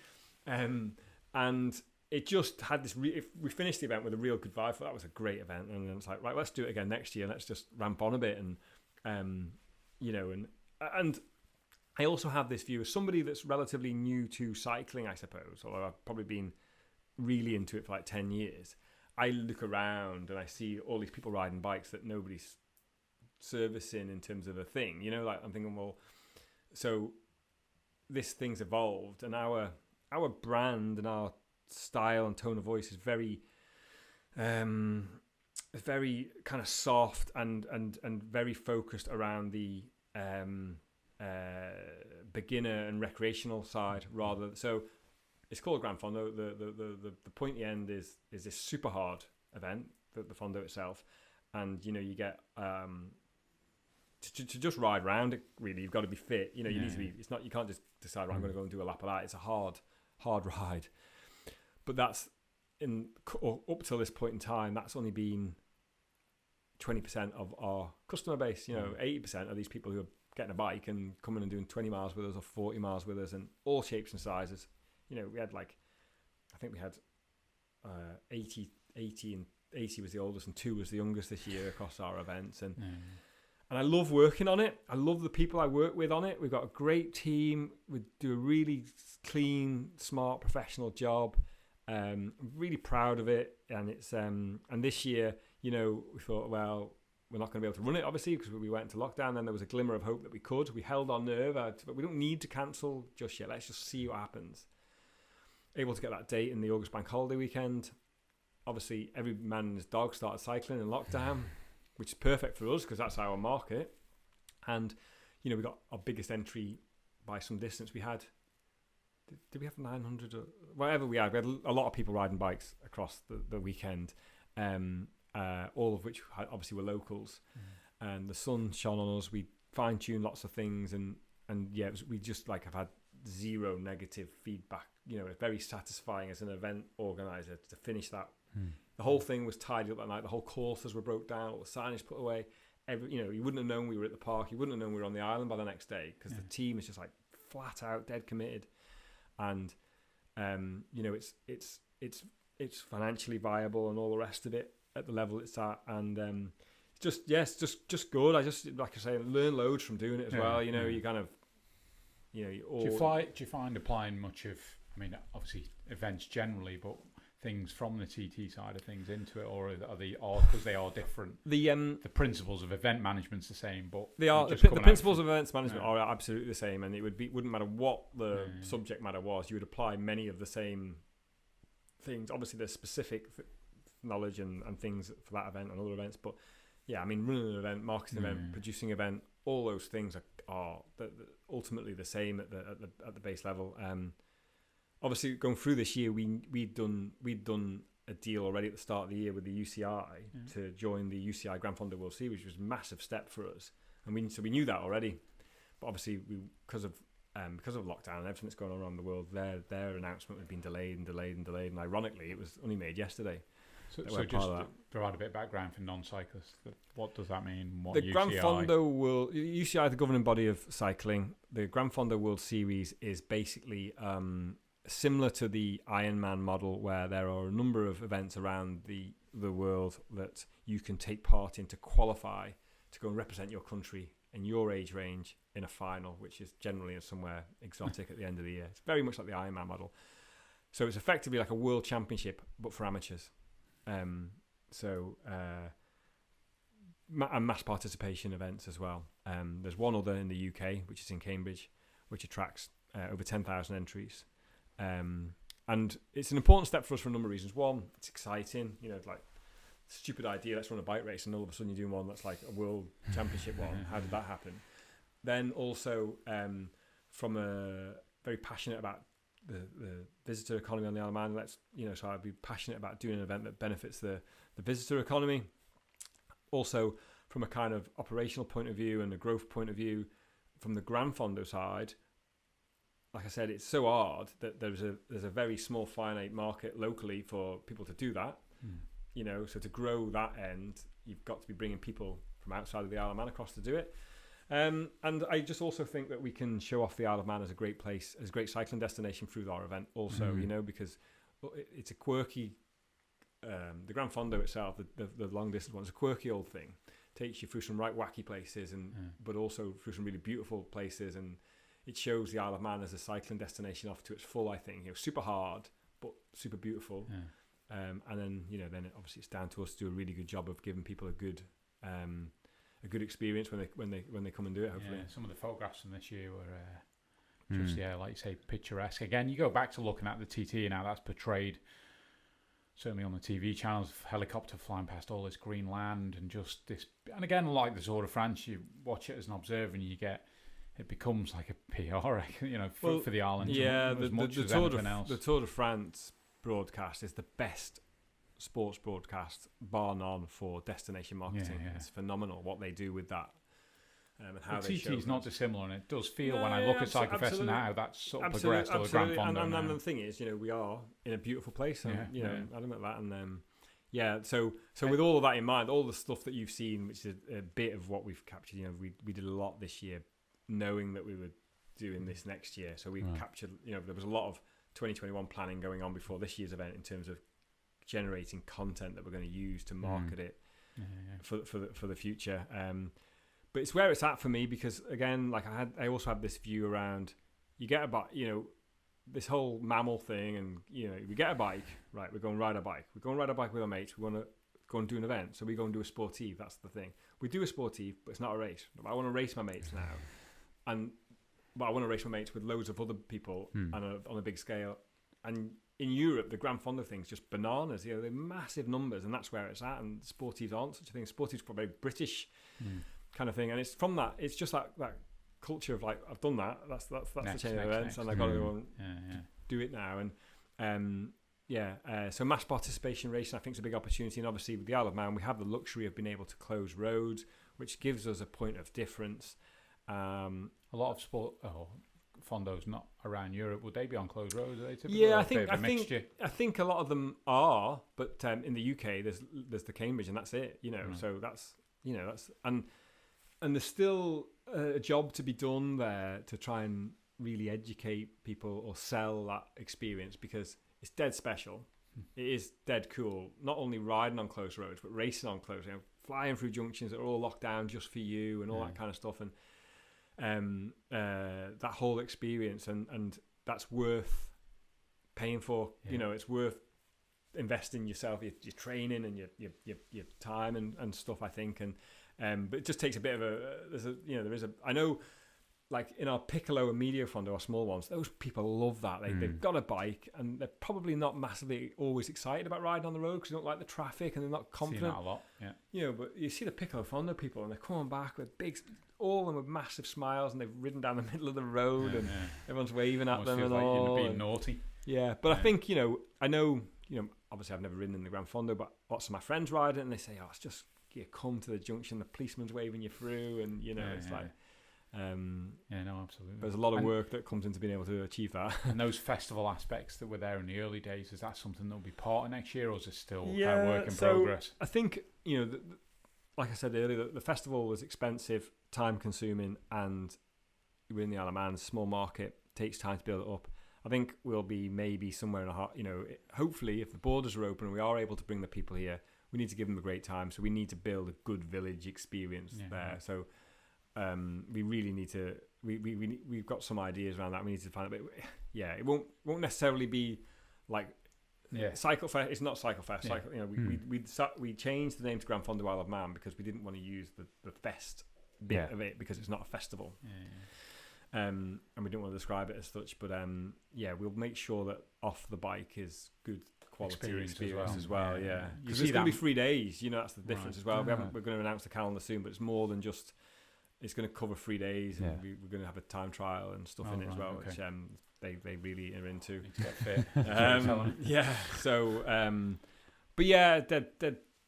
And it just had this. We finished the event with a real good vibe. That was a great event, and then it's like, right, let's do it again next year. Let's just ramp on a bit, and you know, and I also have this view as somebody that's relatively new to cycling, I suppose, although I've probably been really into it for like 10 years. I look around and I see all these people riding bikes that nobody's servicing in terms of a thing. You know, like I'm thinking, well, so this thing's evolved, and our brand and our style and tone of voice is very kind of soft and very focused around the beginner and recreational side rather. So it's called Gran Fondo. The pointy end is this super hard event, the Fondo itself, and you get to just ride round it. Really, you've got to be fit. You need to be. It's not. You can't just decide. I'm going to go and do a lap of that. It's a hard ride. But that's up till this point in time. That's only been 20% of our customer base. 80% of these people who are getting a bike and coming and doing 20 miles with us or 40 miles with us, and all shapes and sizes. We had I think we had 80 and 80 was the oldest and 2 was the youngest this year across our events. And I love working on it. I love the people I work with on it. We've got a great team. We do a really clean, smart, professional job. I'm really proud of it. And it's and this year, we thought, well, we're not going to be able to run it, obviously, because we went into lockdown. Then there was a glimmer of hope that we could. We held our nerve, but we don't need to cancel just yet. Let's just see what happens. Able to get that date in the August bank holiday weekend. Obviously, every man and his dog started cycling in lockdown, which is perfect for us because that's our market. And, we got our biggest entry by some distance. We had, did we have 900 or whatever we had? We had a lot of people riding bikes across the weekend. All of which obviously were locals, and the sun shone on us. We fine-tuned lots of things, and we just have had zero negative feedback. It's very satisfying as an event organizer to finish that. The whole thing was tidied up that night. The whole courses were broke down, all the signage put away. You wouldn't have known we were at the park. You wouldn't have known we were on the island by the next day because the team is just flat out dead committed, and it's financially viable and all the rest of it at the level it's at, and just good. I just, like I say, learn loads from doing it as well. You kind of, you all. Do you find applying much of, obviously events generally, but things from the TT side of things into it, or are they all, because they are different? The principles of event management's the same, but they are the principles of events management are absolutely the same, and it wouldn't matter what the subject matter was. You would apply many of the same things. Obviously, there's specific knowledge and things for that event and other events, but running an event, marketing an event, producing an event, all those things are ultimately the same at the base level. Obviously, going through this year, we'd done a deal already at the start of the year with the UCI to join the UCI Grand Fondo World Series, which was a massive step for us, and we knew that already. But obviously, because of lockdown and everything that's going on around the world, their announcement had been delayed, and ironically, it was only made yesterday. So just to provide a bit of background for non-cyclists, what does that mean? What the UCI? Grand Fondo UCI, the governing body of cycling, the Grand Fondo World Series is basically similar to the Ironman model, where there are a number of events around the world that you can take part in to qualify to go and represent your country and your age range in a final, which is generally somewhere exotic at the end of the year. It's very much like the Ironman model. So it's effectively like a world championship, but for amateurs. And mass participation events as well. There's one other in the UK, which is in Cambridge, which attracts over 10,000 entries. And it's an important step for us for a number of reasons. One, it's exciting. Stupid idea, let's run a bike race, and all of a sudden you're doing one that's like a world championship one. How did that happen? Then also, from a very passionate about the visitor economy on the Isle of Man. So I'd be passionate about doing an event that benefits the visitor economy. Also, from a kind of operational point of view and a growth point of view, from the Grand Fondo side, like I said, it's so hard that there's a very small finite market locally for people to do that. So to grow that end, you've got to be bringing people from outside of the Isle of Man across to do it. And I just also think that we can show off the Isle of Man as a great place, as a great cycling destination through our event also, because it's a quirky, the Grand Fondo itself, the long distance one, is a quirky old thing. Takes you through some right wacky places, but also through some really beautiful places, and it shows the Isle of Man as a cycling destination off to its full, I think. Super hard, but super beautiful. And then, then obviously it's down to us to do a really good job of giving people a good experience when they come and do it, hopefully. Some of the photographs from this year were just like you say, picturesque. Again, you go back to looking at the TT and how that's portrayed, certainly on the TV channels, helicopter flying past all this green land and just this. And again, like the Tour de France, you watch it as an observer and it becomes like a PR, for the island. Yeah, the Tour de France broadcast is the best sports broadcast, bar none, for destination marketing. Yeah. It's phenomenal what they do with that. And how the they show TT is not that. dissimilar, and it does feel when I look at Cyclefest absolutely. now, that's sort of progressed to the Grand Fondo and now. the thing is, we are in a beautiful place, and I admit that, and so with all of that in mind, all the stuff that you've seen, which is a bit of what we've captured, we did a lot this year, knowing that we were doing this next year, so we captured, there was a lot of 2021 planning going on before this year's event in terms of generating content that we're going to use to market it for the future. But it's where it's at for me, because again, like I also have this view around, you get about, this whole mammal thing, and we get a bike, right? We're going to ride a bike. We're going to ride a bike with our mates. We want to go and do an event, so we go and do a sportive. That's the thing. We do a sportive, but it's not a race. But I want to race my mates now, but I want to race my mates with loads of other people and on a big scale. And in Europe, the Grand Fondo thing's just bananas. They're massive numbers, and that's where it's at. And sportives aren't such a thing. Sportives are very British kind of thing, and it's from that. It's just that culture of like, I've done that. That's the chain of events, and I got to go and do it now. And so mass participation racing, I think, is a big opportunity. And obviously, with the Isle of Man, we have the luxury of being able to close roads, which gives us a point of difference. A lot of Fondos not around Europe, would they be on closed roads? Are they typically? Yeah, I think a lot of them are, but in the UK, there's the Cambridge, and that's it. So that's and there's still a job to be done there to try and really educate people or sell that experience, because it's dead special. It is dead cool. Not only riding on closed roads, but racing on closed, flying through junctions that are all locked down just for you, and all that kind of stuff. And that whole experience, and that's worth paying for. It's worth investing yourself, your training, and your time and stuff, I think. And but it just takes a bit of I know, like in our Piccolo and Medio Fondo, our small ones, those people love that. They've got a bike, and they're probably not massively always excited about riding on the road because they don't like the traffic and they're not confident. See that a lot, yeah. But you see the Piccolo Fondo people, and they're coming back with all of them with massive smiles, and they've ridden down the middle of the road, and everyone's waving at them and like all. You're being naughty. Yeah, but I think, I know, obviously I've never ridden in the Grand Fondo, but lots of my friends ride it, and they say, it's just, you come to the junction, the policeman's waving you through, and, it's like... absolutely. There's a lot of work that comes into being able to achieve that. And those festival aspects that were there in the early days, is that something that'll be part of next year, or is it still kind of work in progress? I think, like I said earlier, the festival was expensive, time consuming, and we're in the Isle of Man, small market, takes time to build it up. I think we'll be maybe somewhere in hopefully if the borders are open and we are able to bring the people here, we need to give them a great time. So we need to build a good village experience there. So we really need to. We've got some ideas around that. We need to find a bit. Yeah, it won't necessarily be like Cyclefest. It's not Cyclefest. We changed the name to Grand Fondo Isle of Man because we didn't want to use the fest bit of it, because it's not a festival. And we didn't want to describe it as such. But we'll make sure that off the bike is good quality experience as well. Because it's going to be 3 days. That's the difference as well. We're going to announce the calendar soon, but it's more than just. It's going to cover 3 days, and we're going to have a time trial and stuff in it as well, which they really are into. Need to get fit. So, but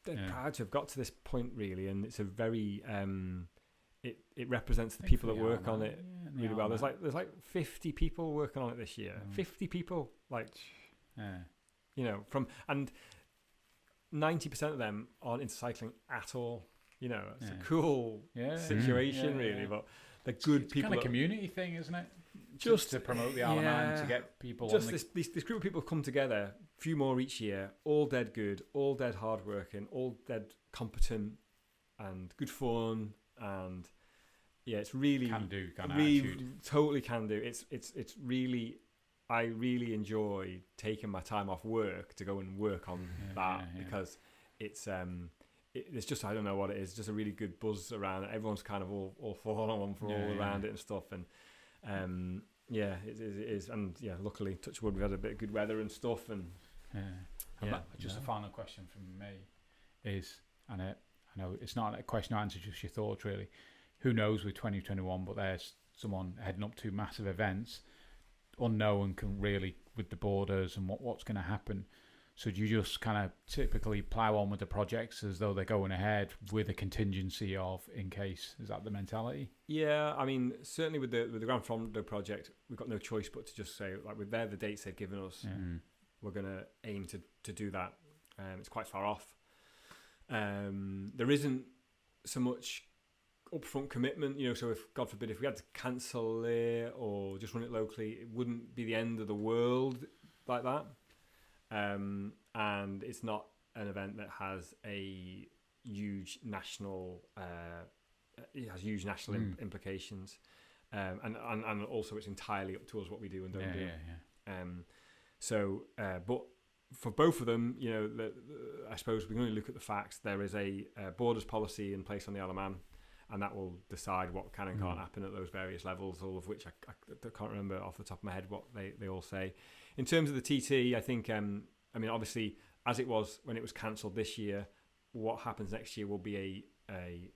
they're proud to have got to this point, really, and it's a very it represents the people that work on it really well. There's like 50 people working on it this year. 50 people, from, and 90% of them aren't into cycling at all. It's a cool situation, really. But they're good people. It's kind of a community thing, isn't it? Just to promote the Isle of Man, to get people. Just this group of people come together, a few more each year, all dead good, all dead hardworking, all dead competent, and good fun, and it's really can do kind of really attitude. Totally can do. It's really. I really enjoy taking my time off work to go and work on because it's it's just, I don't know what it is, just a really good buzz around it. Everyone's kind of all falling on one for all around it and stuff, and it is, and luckily, touch wood, we've had a bit of good weather and stuff, and just a final question from me is, and I know it's not a question or answer, just your thoughts really. Who knows with 2021, but there's someone heading up to massive events, unknown, can really with the borders and what's going to happen. So do you just kind of typically plough on with the projects as though they're going ahead with a contingency of in case? Is that the mentality? Yeah, I mean, certainly with the Grand Fondo project, we've got no choice but to just say, like, with the dates they've given us, we're going to aim to do that. It's quite far off. There isn't so much upfront commitment, so if, God forbid, if we had to cancel it or just run it locally, it wouldn't be the end of the world like that. And it's not an event that has a huge national implications, and also it's entirely up to us what we do and don't do. But for both of them, I suppose we can only look at the facts. There is a borders policy in place on the Isle of Man, and that will decide what can and can't happen at those various levels, all of which I can't remember off the top of my head what they all say. In terms of the TT, I think, obviously, as it was when it was cancelled this year, what happens next year will be a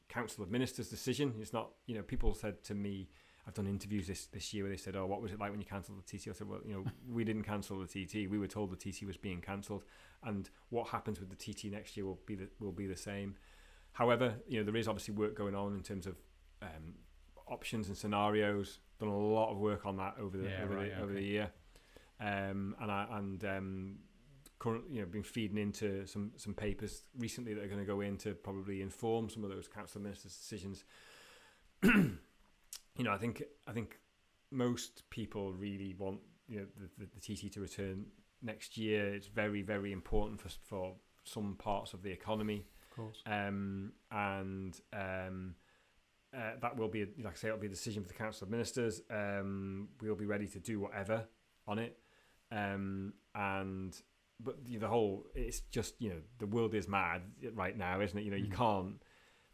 Council of Ministers decision. It's not, people said to me, I've done interviews this year where they said, "Oh, what was it like when you cancelled the TT?" I said, "Well, we didn't cancel the TT. We were told the TT was being cancelled, and what happens with the TT next year will be the same." However, there is obviously work going on in terms of options and scenarios. Done a lot of work on that over the year, currently, been feeding into some papers recently that are going to go in to probably inform some of those Council of Ministers decisions. I think most people really want the TT to return next year. It's very, very important for some parts of the economy. Of course. That will be, like I say, it'll be a decision for the Council of Ministers. We'll be ready to do whatever on it. But the whole, it's just, the world is mad right now, isn't it? You can't,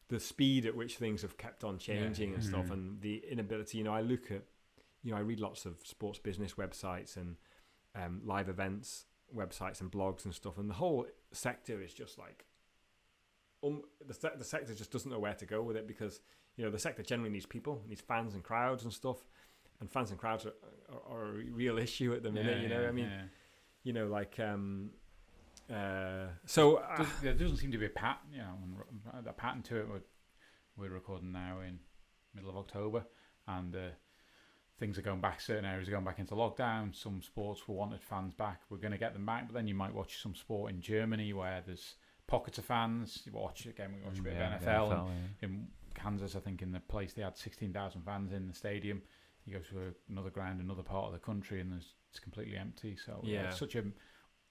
the speed at which things have kept on changing and stuff, and the inability, I look at, I read lots of sports business websites and live events websites and blogs and stuff, and the whole sector is just like, the sector just doesn't know where to go with it, because the sector generally needs people, needs fans and crowds and stuff, and fans and crowds are a real issue at the minute. There doesn't seem to be a pattern, a pattern to it. We're recording now in middle of October, and things are going back. Certain areas are going back into lockdown. Some sports were wanted fans back. We're going to get them back, but then you might watch some sport in Germany where there's pockets of fans. We watch a bit of NFL. In Kansas, I think, in the place they had 16,000 fans in the stadium. You go to another ground, another part of the country, and it's completely empty. So it's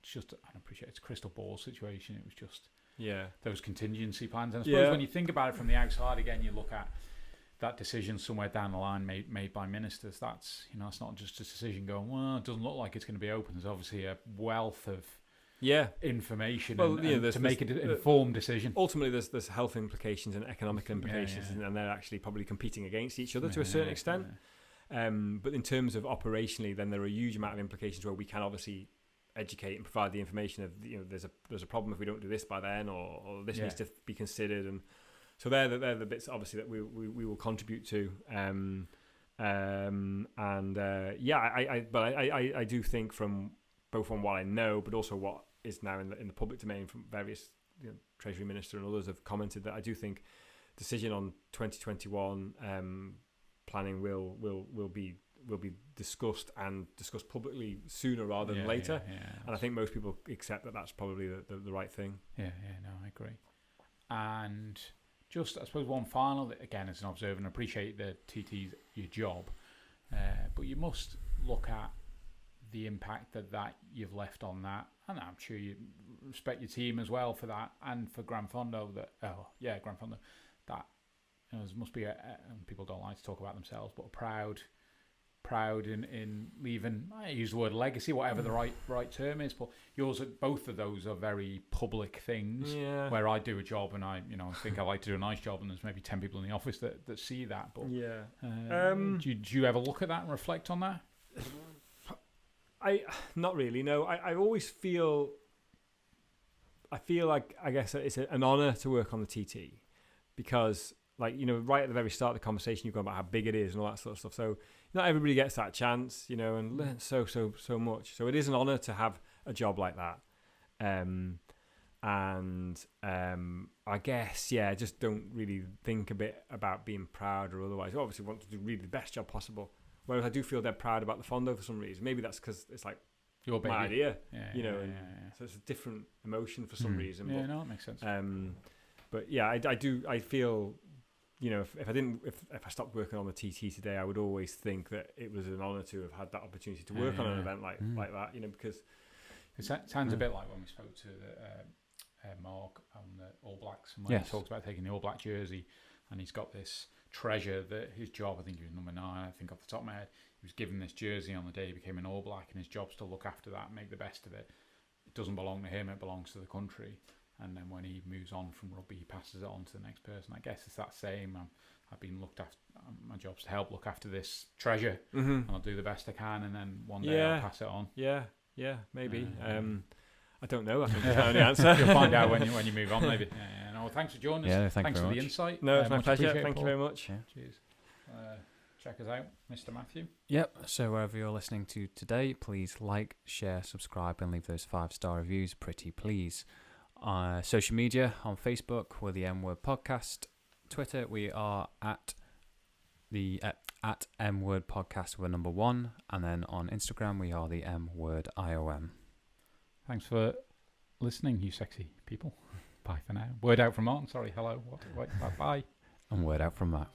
just I appreciate it's a crystal ball situation. It was just those contingency plans. And I suppose when you think about it from the outside, again, you look at that decision somewhere down the line made by ministers. That's it's not just a decision going, well, it doesn't look like it's going to be open. There's obviously a wealth of information to make an informed decision. Ultimately, there's health implications and economic implications, and they're actually probably competing against each other to a certain extent. But in terms of operationally, then there are a huge amount of implications where we can obviously educate and provide the information of there's a problem if we don't do this by then, or this needs to be considered, and so they're the bits obviously that we will contribute to. I do think from both on what I know, but also what is now in the public domain from various Treasury Minister and others have commented, that I do think decision on 2021 planning will be discussed publicly sooner rather than later. And I think most people accept that that's probably the right thing. No, I agree. And just, I suppose, one final, again, as an observer, and appreciate the TT's your job, but you must look at the impact that you've left on that, and I'm sure you respect your team as well for that, and for Grand Fondo, Grand Fondo, that there must be and people don't like to talk about themselves, but proud in leaving, I use the word legacy, whatever the right term is, but yours, both of those are very public things, where I do a job and I think I like to do a nice job, and there's maybe 10 people in the office that see that, but do you ever look at that and reflect on that? Not really, no. I always feel like, I guess it's an honour to work on the TT, because right at the very start of the conversation, you've gone about how big it is and all that sort of stuff. So not everybody gets that chance, and learn so much. So it is an honour to have a job like that. I guess, yeah, just don't really think a bit about being proud or otherwise. I obviously want to do really the best job possible. Whereas I do feel dead proud about the Fondo for some reason. Maybe that's because it's like Your baby. my idea, Yeah, you know. yeah. So it's a different emotion for some reason. Yeah, But, no, it makes sense. but yeah, I feel, you know, if I stopped working on the TT today, I would always think that it was an honour to have had that opportunity to work on an event like that, you know, because it sounds a bit like when we spoke to Mark on the All Blacks, and when he talks about taking the All Black jersey, and he's got this treasure that his job, I think he was number 9, I think off the top of my head, he was given this jersey on the day he became an All Black, and his job's to look after that and make the best of it. It doesn't belong to him, it belongs to the country. And then when he moves on from rugby, he passes it on to the next person. I guess it's that same. I've been looked after. My job's to help look after this treasure, and I'll do the best I can. And then one day I'll pass it on. Yeah, maybe. I don't know. I think that's the only answer. You'll find out when you move on, maybe. Yeah. No, thanks for joining us. Yeah, thanks for very the much. insight. No, it's my much pleasure. appreciated, Thank you Paul. very much. Yeah. Cheers. Check us out, Mr. Matthew. Yep. So wherever you're listening to today, please like, share, subscribe, and leave those 5-star reviews. Pretty please. Social media on Facebook, we're the M Word Podcast. Twitter, we are at M Word Podcast with a number 1, and then on Instagram, we are the M Word IOM. Thanks for listening, you sexy people. Bye for now. Word out from Martin. Sorry. Hello. What? Bye. And word out from Matt.